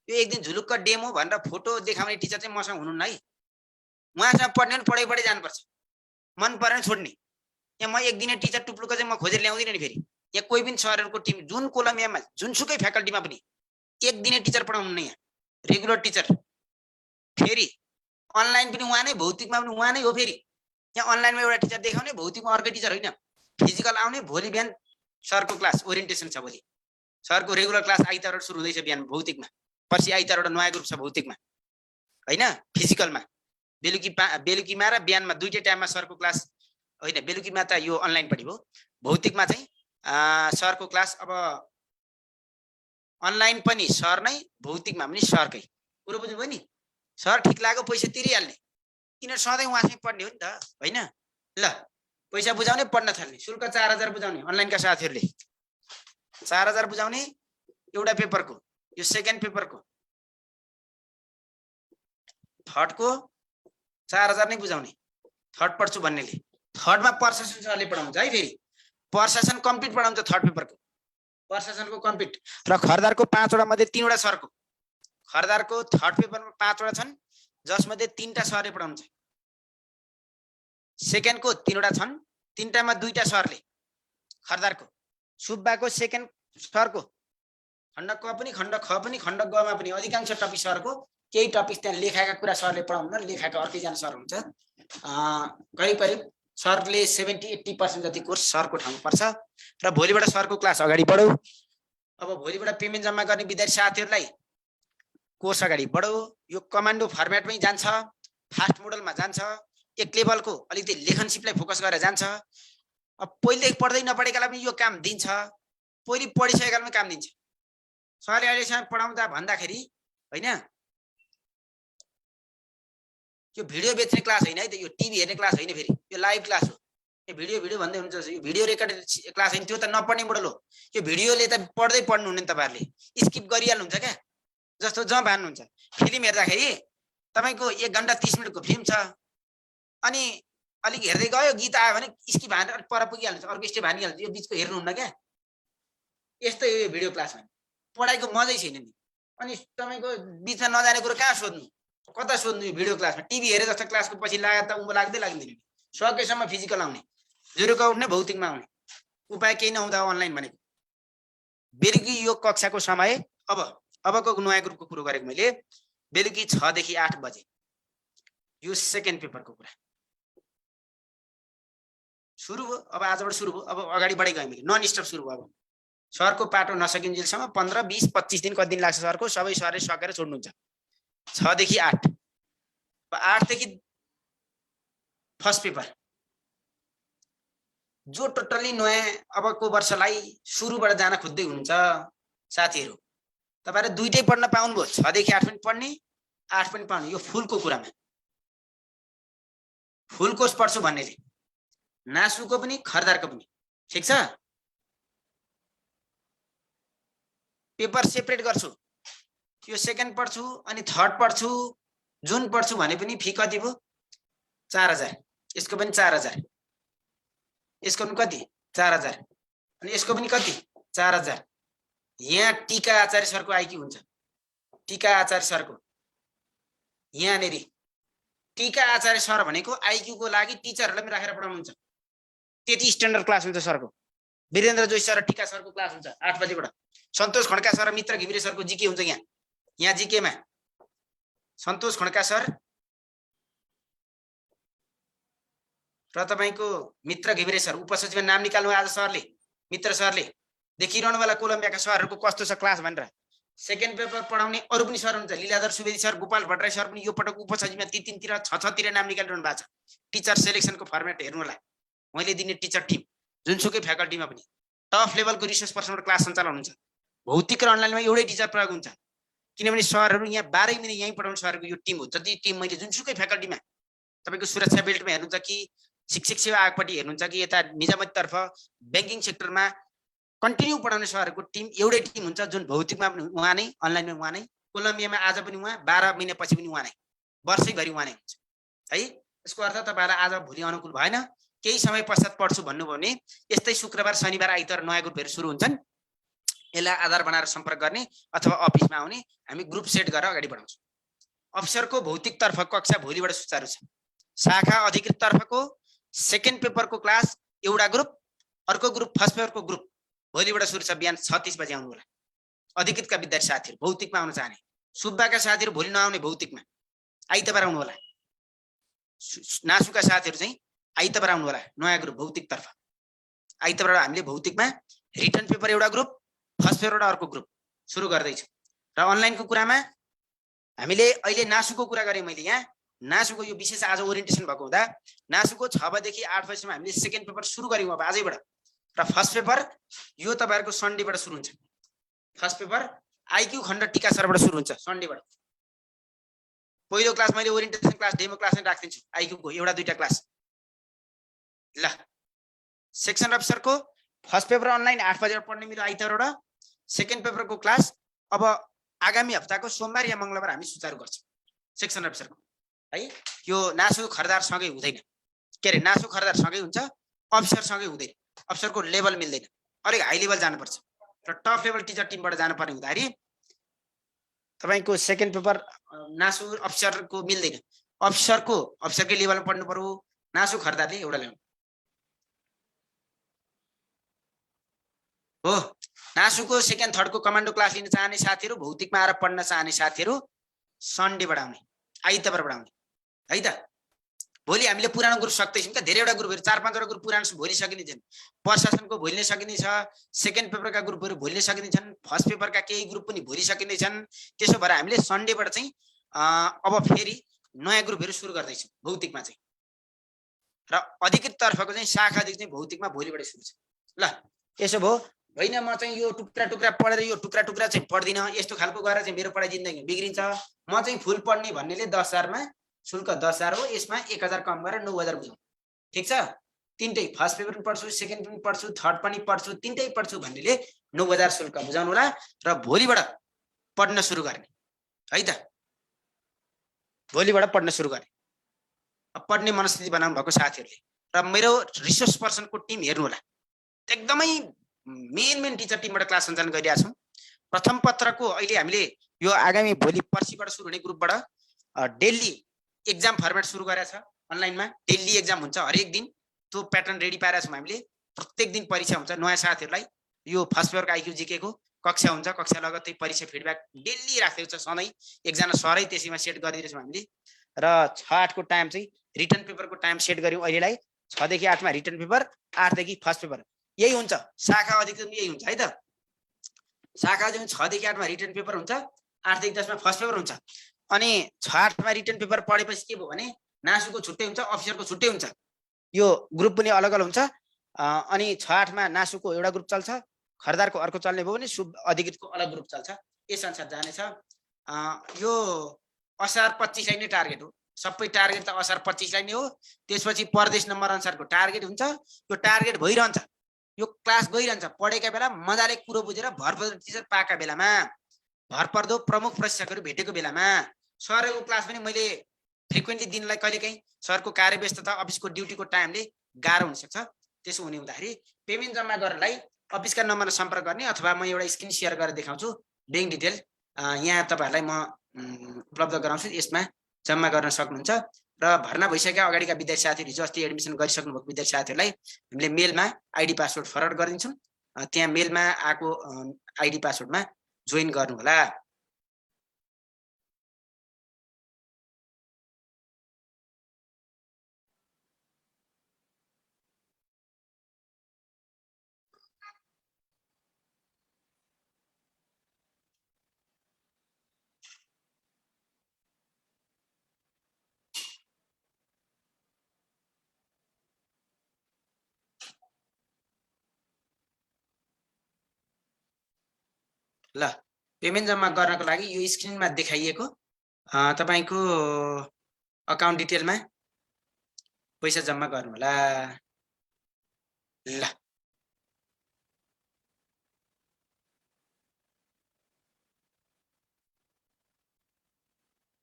A: यो एक दिन झुलुक्क डेमो भनेर फोटो देखाउने टिचर चाहिँ मसँग हुनुहुन्न है। उहाँसँग पढ्ने पनि पढै जानुपर्छ, मन परेन छोड्ने। यहाँ म एक दिने टिचर टुप्लुको चाहिँ म खोजेर ल्याउँदिन नि। फेरि यहाँ कोही पनि सरहरुको टिम जुन कोलम्बियामा जुनसुकै फ्याकल्टीमा पनि एक दिने टिचर पढाउनु यहाँ रेगुलर टिचर। फेरि अनलाइन पनि उहाँ नै, भौतिकमा पनि उहाँ नै हो। फेरि यहाँ अनलाइनमा एउटा टिचर देखाउने, भौतिकमा अर्कै टिचर होइन। फिजिकल आउने, भोलि बिहान सरको क्लास ओरिएन्टेसन छ भोलि। सरको रेगुलर क्लास आइतबारबाट सुरु हुँदैछ बिहान भौतिकमा, पर्सि आइतबारबाट नयाँ ग्रुप छ भौतिकमा हैन, फिजिकलमा बेलुकीमा र बिहानमा दुईटै टाइममा सरको क्लास होइन, बेलुकीमा त यो अनलाइन पढि भयो, भौतिकमा चाहिँ सरको क्लास अब अनलाइन पनि सर नै, भौतिकमा पनि सरकै। कुरो बुझ्नुभयो नि? सर ठिक लाग्यो पैसा तिरिहाल्ने, किन सधैँ उहाँसँग पढ्ने हो नि त होइन। ल पैसा बुझाउने पढ्न थाल्ने, शुल्क 4000 बुझाउने अनलाइनका साथीहरूले, 4000 बुझाउने एउटा पेपरको, यो सेकेन्ड पेपरको, थर्डको 4000 नै बुझाउने, थर्ड पढ्छु भन्नेले। थर्डमा प्रशासन सरले पढाउँछ है, फेरि प्रशासन कम्प्लिट पढाउँछ थर्ड पेपरको, प्रशासनको कम्प्लिट। र खरदारको 5 वटा मध्ये 3 वटा सरको, खरदारको थर्ड पेपरमा 5 वटा छन् जसमध्ये 3टा सरले पढाउँछ, सेकेन्डको 3 वटा छन्, 3टामा 2टा सरले, खरदारको। सुब्बाको सेकेन्ड सरको खण्ड क पनि खण्ड ख पनि खण्ड ग मा पनि अधिकांश टपिक सरको, केही टपिक त्यहाँ लेखाएका कुरा सरले पढाउनु, लेखाएका अर्कैजना सर हुन्छ। करिब करिब सरले 70-80% जति कोर्स सरको ठाउँमा पर्छ। र भोलिबाट सरको क्लास अगाडि बढौ। अब भोलिबाट पेमेन्ट जम्मा गर्ने विद्यार्थी साथीहरूलाई कोर्स अगाडि बढौ। यो कमान्डो फर्मेटमै जान्छ, फास्ट मोडलमा जान्छ, एक लेभलको अलिकति लेखनसिपलाई फोकस गरेर जान्छ। अब पहिले पढ्दै नपढेकालाई पनि यो काम दिन्छ, पहिले पढिसकेकालाई पनि काम दिन्छ। सरले अहिलेसम्म पढाउँदा भन्दाखेरि होइन, यो भिडियो बेच्ने क्लास होइन है त, यो टिभी हेर्ने क्लास होइन, फेरि यो लाइभ क्लास हो। यो भिडियो भन्दै हुन्छ, यो भिडियो रेकर्डेड क्लास होइन, त्यो त नपढ्ने मोडल हो। यो भिडियोले त पढ्दै पढ्नु हुने तपाईँहरूले स्किप गरिहाल्नुहुन्छ क्या, जस्तो जहाँ भान्नुहुन्छ। फिल्म हेर्दाखेरि तपाईँको 1 घण्टा 30 मिनटको फिल्म छ, अनि अलिक हेर्दै गयो, गीत आयो भने स्किप हानेर अलिक पर पुगिहाल्छ, अर्को स्टेप हानिहाल्छ, यो बिचको हेर्नुहुन्न क्या। यस्तै हो यो भिडियो क्लासमा, पढाइको मजै छैन नि। अनि तपाईँको बिचमा नजाने कुरो कहाँ सोध्नु, कता सोध्नु? यो भिडियो क्लासमा टिभी हेरे जस्तो क्लासको पछि लाग्यो त उँभो लाग्दै लाग्दैन। सकेसम्म फिजिकल आउने, जुरुको उठ्ने, भौतिकमा आउने, उपाय केही नहुँदा अनलाइन भनेको। बेलुकी यो कक्षाको समय अबको नयाँ ग्रुपको कुरो गरेको मैले, बेलुकी 6 देखि 8 बजे यो सेकेन्ड पेपरको कुरा सुरु भयो। अब आजबाट सुरु भयो, अब अगाडि बढेको गएँ मैले, नन स्टप सुरु भयो। अब सरको पाटो नसकिन्जेलसम्म 15, 20, 25 दिन, कति दिन लाग्छ सरको, सबै सरले सकेर छोड्नुहुन्छ। 6 देखि 8, 8 देखि फर्स्ट पेपर, जो टोटली नयाँ अबको वर्षलाई सुरुबाट जान खोज्दै हुनुहुन्छ साथीहरू, तपाईहरु दुईटै पढ्न पाउनुभयो। 6 देखि 8 पनि पढ्ने, 8 पनि पढ्ने। यो फुलको कुरामा, फुल कोर्स पढ्छु भन्नेले नासुको पनि खरदारको पनि, ठिक छ। पेपर सेपरेट गर्छु, यो सेकेन्ड पढ्छु अनि थर्ड पढ्छु, जुन पढ्छु भने पनि फी कति भयो? 4000। यसको पनि 4000, यसको पनि कति? 4000, अनि यसको पनि कति? 4000। यहाँ टीका आचार्य सरको आइक्यू हुन्छ, टीका आचार्य सरको यहाँनेरि टीका आचार्य सर भनेको आइक्यू को लागि टिचरहरुलाई पनि राखेर पढाउनुहुन्छ। त्यति स्ट्यान्डर्ड क्लास हुन्छ सरको। वीरेन्द्र जोशी सर टीका सरको क्लास हुन्छ 8 बजेबाट। सन्तोष खड्का सर र मित्र घिमिरे सरको जीके हुन्छ यहाँ जीके मा। सन्तोष खड्का सर र तपाईको मित्र घिमिरे सर, उपसचिव नाम निकाल्नु आज सरले, मित्र सरले देखिरहनु वाला कोलम्बियाका सरहरुको कस्तो छ क्लास भनेर। सेकेन्ड पेपर पढाउने अरु पनि सर हुन्छ, लीलाधर सुवेदी सर, गोपाल भट्टराई सर पनि यो पटक उपसचिवमा 3-3 6 तिर नाम निकालिरहनु भएको छ। टिचर सिलेक्सनको फर्मेट हेर्नु होला, मैले दिने टिचर टिम जुनसुकै फ्याकल्टीमा पनि टप लेभलको रिसर्च पर्सनबाट क्लास सञ्चालन हुन्छ। भौतिक र अनलाइनमा एउटै टिचर प्रयोग हुन्छ, किनभने सरहरु यहाँ 12 महिना यही पढाउने सरहरुको यो टिम हो। जति टिम मैले जुनसुकै फ्याकल्टीमा, तपाईको सुरक्षा बेल्टमा हेर्नुहुन्छ कि शिक्षक सेवा आयोगपट्टि हेर्नुहुन्छ कि यता निजामती तर्फ बैंकिङ सेक्टरमा कन्टिन्यू पढाउने सरहरुको टिम एउटै टिम हुन्छ, जुन भौतिकमा पनि उहाँ नै, अनलाइनमा उहाँ नै, कोलम्बियामा आज पनि उहाँ, 12 महिना पछि पनि उहाँ नै, वर्षैभरि उहाँ नै हुन्छ है। यसको अर्थ तपाईहरुलाई आज भोलि अनुकूल भएन, केही समय पश्चात पढ्छु भन्नुभयो भने यस्तै शुक्रबार शनिबार आइतबार नयाँ ग्रुपहरु सुरु हुन्छन्। यसलाई आधार बनाएर सम्पर्क गर्ने अथवा अफिसमा आउने, हामी ग्रुप सेट गरेर अगाडि बढाउँछौँ। अफिसरको भौतिक तर्फ कक्षा भोलिबाट सुचारु छ। शाखा अधिकृत तर्फको सेकेन्ड पेपरको क्लास एउटा ग्रुप, अर्को ग्रुप फर्स्ट पेपरको ग्रुप भोलिबाट सुरु छ। बिहान 6:30 बजे आउनु होला। अधिकृतका विद्यार्थी साथीहरु भौतिकमा आउन चाहने, सुब्बाका साथीहरु भोलि नआउने भौतिकमा आइतबार आउनु होला। नासुका साथीहरु चाहिँ आइतबार आउनु होला नयाँ ग्रुप भौतिक तर्फ। आइतबार हामीले भौतिकमा रिटन पेपर एउटा ग्रुप फर्स्ट पेपरबाट अर्को ग्रुप सुरु गर्दैछु र अनलाइनको कुरामा हामीले अहिले नासुको कुरा गरेँ मैले यहाँ नासुको यो विशेष आज ओरिएन्टेसन भएको हुँदा नासुको 6 बजेदेखि 8 बजेसम्म हामीले सेकेन्ड पेपर सुरु गर्यौँ अब आजैबाट र फर्स्ट पेपर यो तपाईहरुको सन्डेबाट सुरु हुन्छ फर्स्ट पेपर आईक्यू खण्ड टीका सरबाट सुरु हुन्छ सन्डेबाट पहिलो क्लास मैले ओरिएन्टेसन क्लास डेमो क्लास नै राख्दिन्छु आईक्यू को एउटा दुईटा क्लास ल सेक्सन अफिसरको फर्स्ट पेपर अनलाइन 8 बजेर पढ्ने मेरो आइतबारबाट सेकेन्ड पेपरको क्लास अब आगामी हप्ताको सोमबार या मंगलबार हामी सुचारु गर्छौं सेक्सन अफिसरको है यो नासु खरदार सँगै हुँदैन के रे नासु खरदार सँगै हुन्छ अफिसर सँगै हुँदैन अफिसरको लेभल मिल्दैन अलिक हाई लेभल जानुपर्छ र टप लेभल टिचर टिमबाट जानु पर्ने हुँदाखेरि तपाईको सेकेन्ड पेपर नासु अफिसरको मिल्दैन अफिसरकै लेभलमा पढ्नु पर्यो नासु खरदारले एउटा लेभल हो नासुको सेकेन्ड थर्ड को कमान्डो क्लास लिन चाहने साथीहरु भौतिकमा आएर पढ्न चाहने साथीहरु सन्डेबाट आउने आइतबारबाट आउने है त भोलि हामीले पुरानो ग्रुप सक्दैछौं का धेरैवटा ग्रुपहरु 4-5 वटा ग्रुप पुरानो भोलि सकिने छन् प्रशासनको भोलि नै सकिने छ सेकेन्ड पेपरका ग्रुपहरु भोलि नै सकिने छन् फर्स्ट पेपरका केही ग्रुप पनि भोलि सकिने छन् त्यसो भएर हामीले सन्डेबाट चाहिँ अब फेरि नयाँ ग्रुपहरु सुरु गर्दै छौं भौतिकमा चाहिँ र अधिकृत तर्फको चाहिँ शाखा अधिक चाहिँ भौतिकमा भोलिबाट सुरु छ ल यसो भो होइन म चाहिँ यो टुक्रा टुक्रा पढेर यो टुक्रा टुक्रा चाहिँ पढ्दिन यस्तो खालको गरेर चाहिँ मेरो पढाइ जिन्दगी बिग्रिन्छ म चाहिँ फुल पढ्ने भन्नेले 10,000 मा शुल्क 10,000 हो यसमा 1,000 कम गरेर 9,000 बुझौं ठीक छ तीनटै फर्स्ट पेपर पनि पढ्छु सेकेन्ड पनि पढ्छु थर्ड पनि पढ्छु तीनटै पढ्छु भन्नेले 9,000 शुल्क बुझाउनु होला र भोलिबाट पढ्न सुरु गर्ने है त भोलिबाट पढ्न सुरु गर्ने पढ्ने मनस्थिति बनाउनु भएको साथीहरुले र मेरो रिसोर्स पर्सनको टिम हेर्नु होला एकदमै मेन टिचर टिमबाट क्लास सञ्चालन गरिरहेका छौं प्रथम पत्रको अहिले हामीले यो आगामी भोलि पर्सिबाट सुरु हुने ग्रुपबाट डेली एक्जाम फर्मेट सुरु गरेका छ अनलाइनमा डेली एक्जाम हुन्छ हरेक दिन त्यो प्याटर्न रेडी पारेका छौं हामीले प्रत्येक दिन परीक्षा हुन्छ नयाँ साथीहरुलाई यो फर्स्ट पेपरको आईक्यू जीके को कक्षा हुन्छ कक्षा लगत्तै परीक्षा फिडब्याक डेली राखेको छ सधैँ एकजना सरै त्यसैमा सेट गरिदिरहेछौं हामीले र 6-8 को टाइम चाहिँ रिटन पेपरको टाइम सेट गर्यौं अहिलेलाई 6 देखि 8 मा रिटन पेपर 8 देखि फर्स्ट पेपर यही हुन्छ शाखा अधिकृत यही हुन्छ है त शाखा चाहिँ 6 देखि 8 मा रिटन पेपर हुन्छ 8 देखि 10 मा फर्स्ट पेपर हुन्छ अनि 6-8 मा रिटन पेपर पढेपछि के भयो भने नासुको छुट्टै हुन्छ अफिसरको छुट्टै हुन्छ यो ग्रुप पनि अलग अलग हुन्छ अनि 6-8 मा नासुको एउटा ग्रुप चल्छ खरदारको अर्को चल्ने भयो भने सुब अधिकृतको अलग ग्रुप चल्छ यस अनुसार जानेछ यो असार 25 लाई नै टार्गेट हो सबै टार्गेट त असार 25 लाई नै हो त्यसपछि परदेश नम्बर अनुसारको टार्गेट हुन्छ यो टार्गेट भइरहन्छ यो क्लास गइरहन्छ पढेका बेला मजाले कुरो बुझेर भरपर्दो टिचर पाएका बेलामा भरपर्दो प्रमुख प्रशिक्षकहरु भेटेको बेलामा सरको क्लास पनि मैले फ्रिक्वेन्टली दिनलाई कहिलेकाहीँ सरको कार्यव्यस्तता अफिसको ड्युटीको टाइमले गाह्रो हुन सक्छ त्यसो हुने हुँदाखेरि पेमेन्ट जम्मा गर्नलाई अफिसका नम्बरमा सम्पर्क गर्ने अथवा म एउटा स्क्रिन शेयर गरेर देखाउँछु बैंक डिटेल यहाँ तपाईहरुलाई म उपलब्ध गराउँछु यसमा जम्मा गर्न सक्नुहुन्छ र भर्ना भइसकेका अगाडिका विद्यार्थी साथीहरु हिजो अस्ति एडमिसन गरिसक्नु भएको विद्यार्थी साथीहरुलाई हामीले मेलमा आईडी पासवर्ड फरवर्ड गरिदिन्छौं त्यहाँ मेलमा आको आईडी पासवर्डमा जोइन गर्नु होला ल पेमेन्ट जम्मा गर्नको लागि यो स्क्रिनमा देखाइएको तपाईको अकाउन्ट डिटेलमा पैसा जम्मा गर्नु होला ल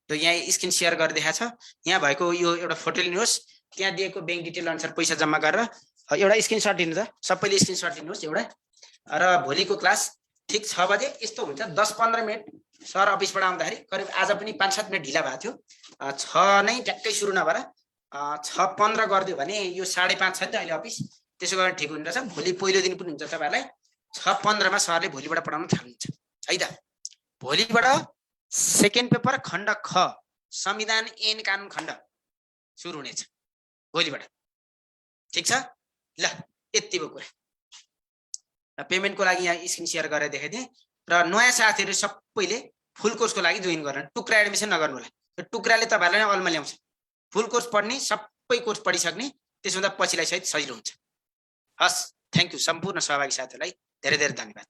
A: त यहाँ स्क्रिन शेयर गरेर देखाछ यहाँ भएको यो एउटा फोटो लिनुहोस् त्यहाँ दिएको बैंक डिटेल अनुसार पैसा जम्मा गरेर एउटा स्क्रिनशट लिनु त सबैले स्क्रिनशट लिनुहोस् एउटा र भोलिको क्लास ठीक 6 बजे यस्तो हुन्छ 10-15 मिनेट सर अफिसबाट आउँदाखेरि करिब आज पनि 5-7 मिनेट ढिला भएको थियो 6 नै ट्याक्कै सुरु नभएर 6:15 गर्दियो भने यो 5:30 छ नि त अहिले अफिस त्यसो गरेर ठिक हुन्छ भोलि पहिलो दिन पनि हुन्छ तपाईहरुलाई 6:15 मा सरले भोलिबाट पढाउन थाल्नुहुन्छ है त भोलिबाट सेकेन्ड पेपर खण्ड ख संविधान ऐन कानुन खण्ड सुरु हुनेछ भोलिबाट ठीक छ ल यति भयो कुरा पेमेन्टको लागि यहाँ स्क्रिन सेयर गरेर देखाइदिएँ र नयाँ साथीहरू सबैले फुल कोर्सको लागि जोइन गर्न टुक्रा एडमिसन नगर्नु होला यो टुक्राले तपाईँहरूलाई नै अल्मा ल्याउँछ फुल कोर्स पढ्ने सबै कोर्स पढिसक्ने त्यसभन्दा पछिलाई सहित सजिलो हुन्छ हस् थ्याङ्क यू सम्पूर्ण सहभागी साथीहरूलाई धेरै धेरै धन्यवाद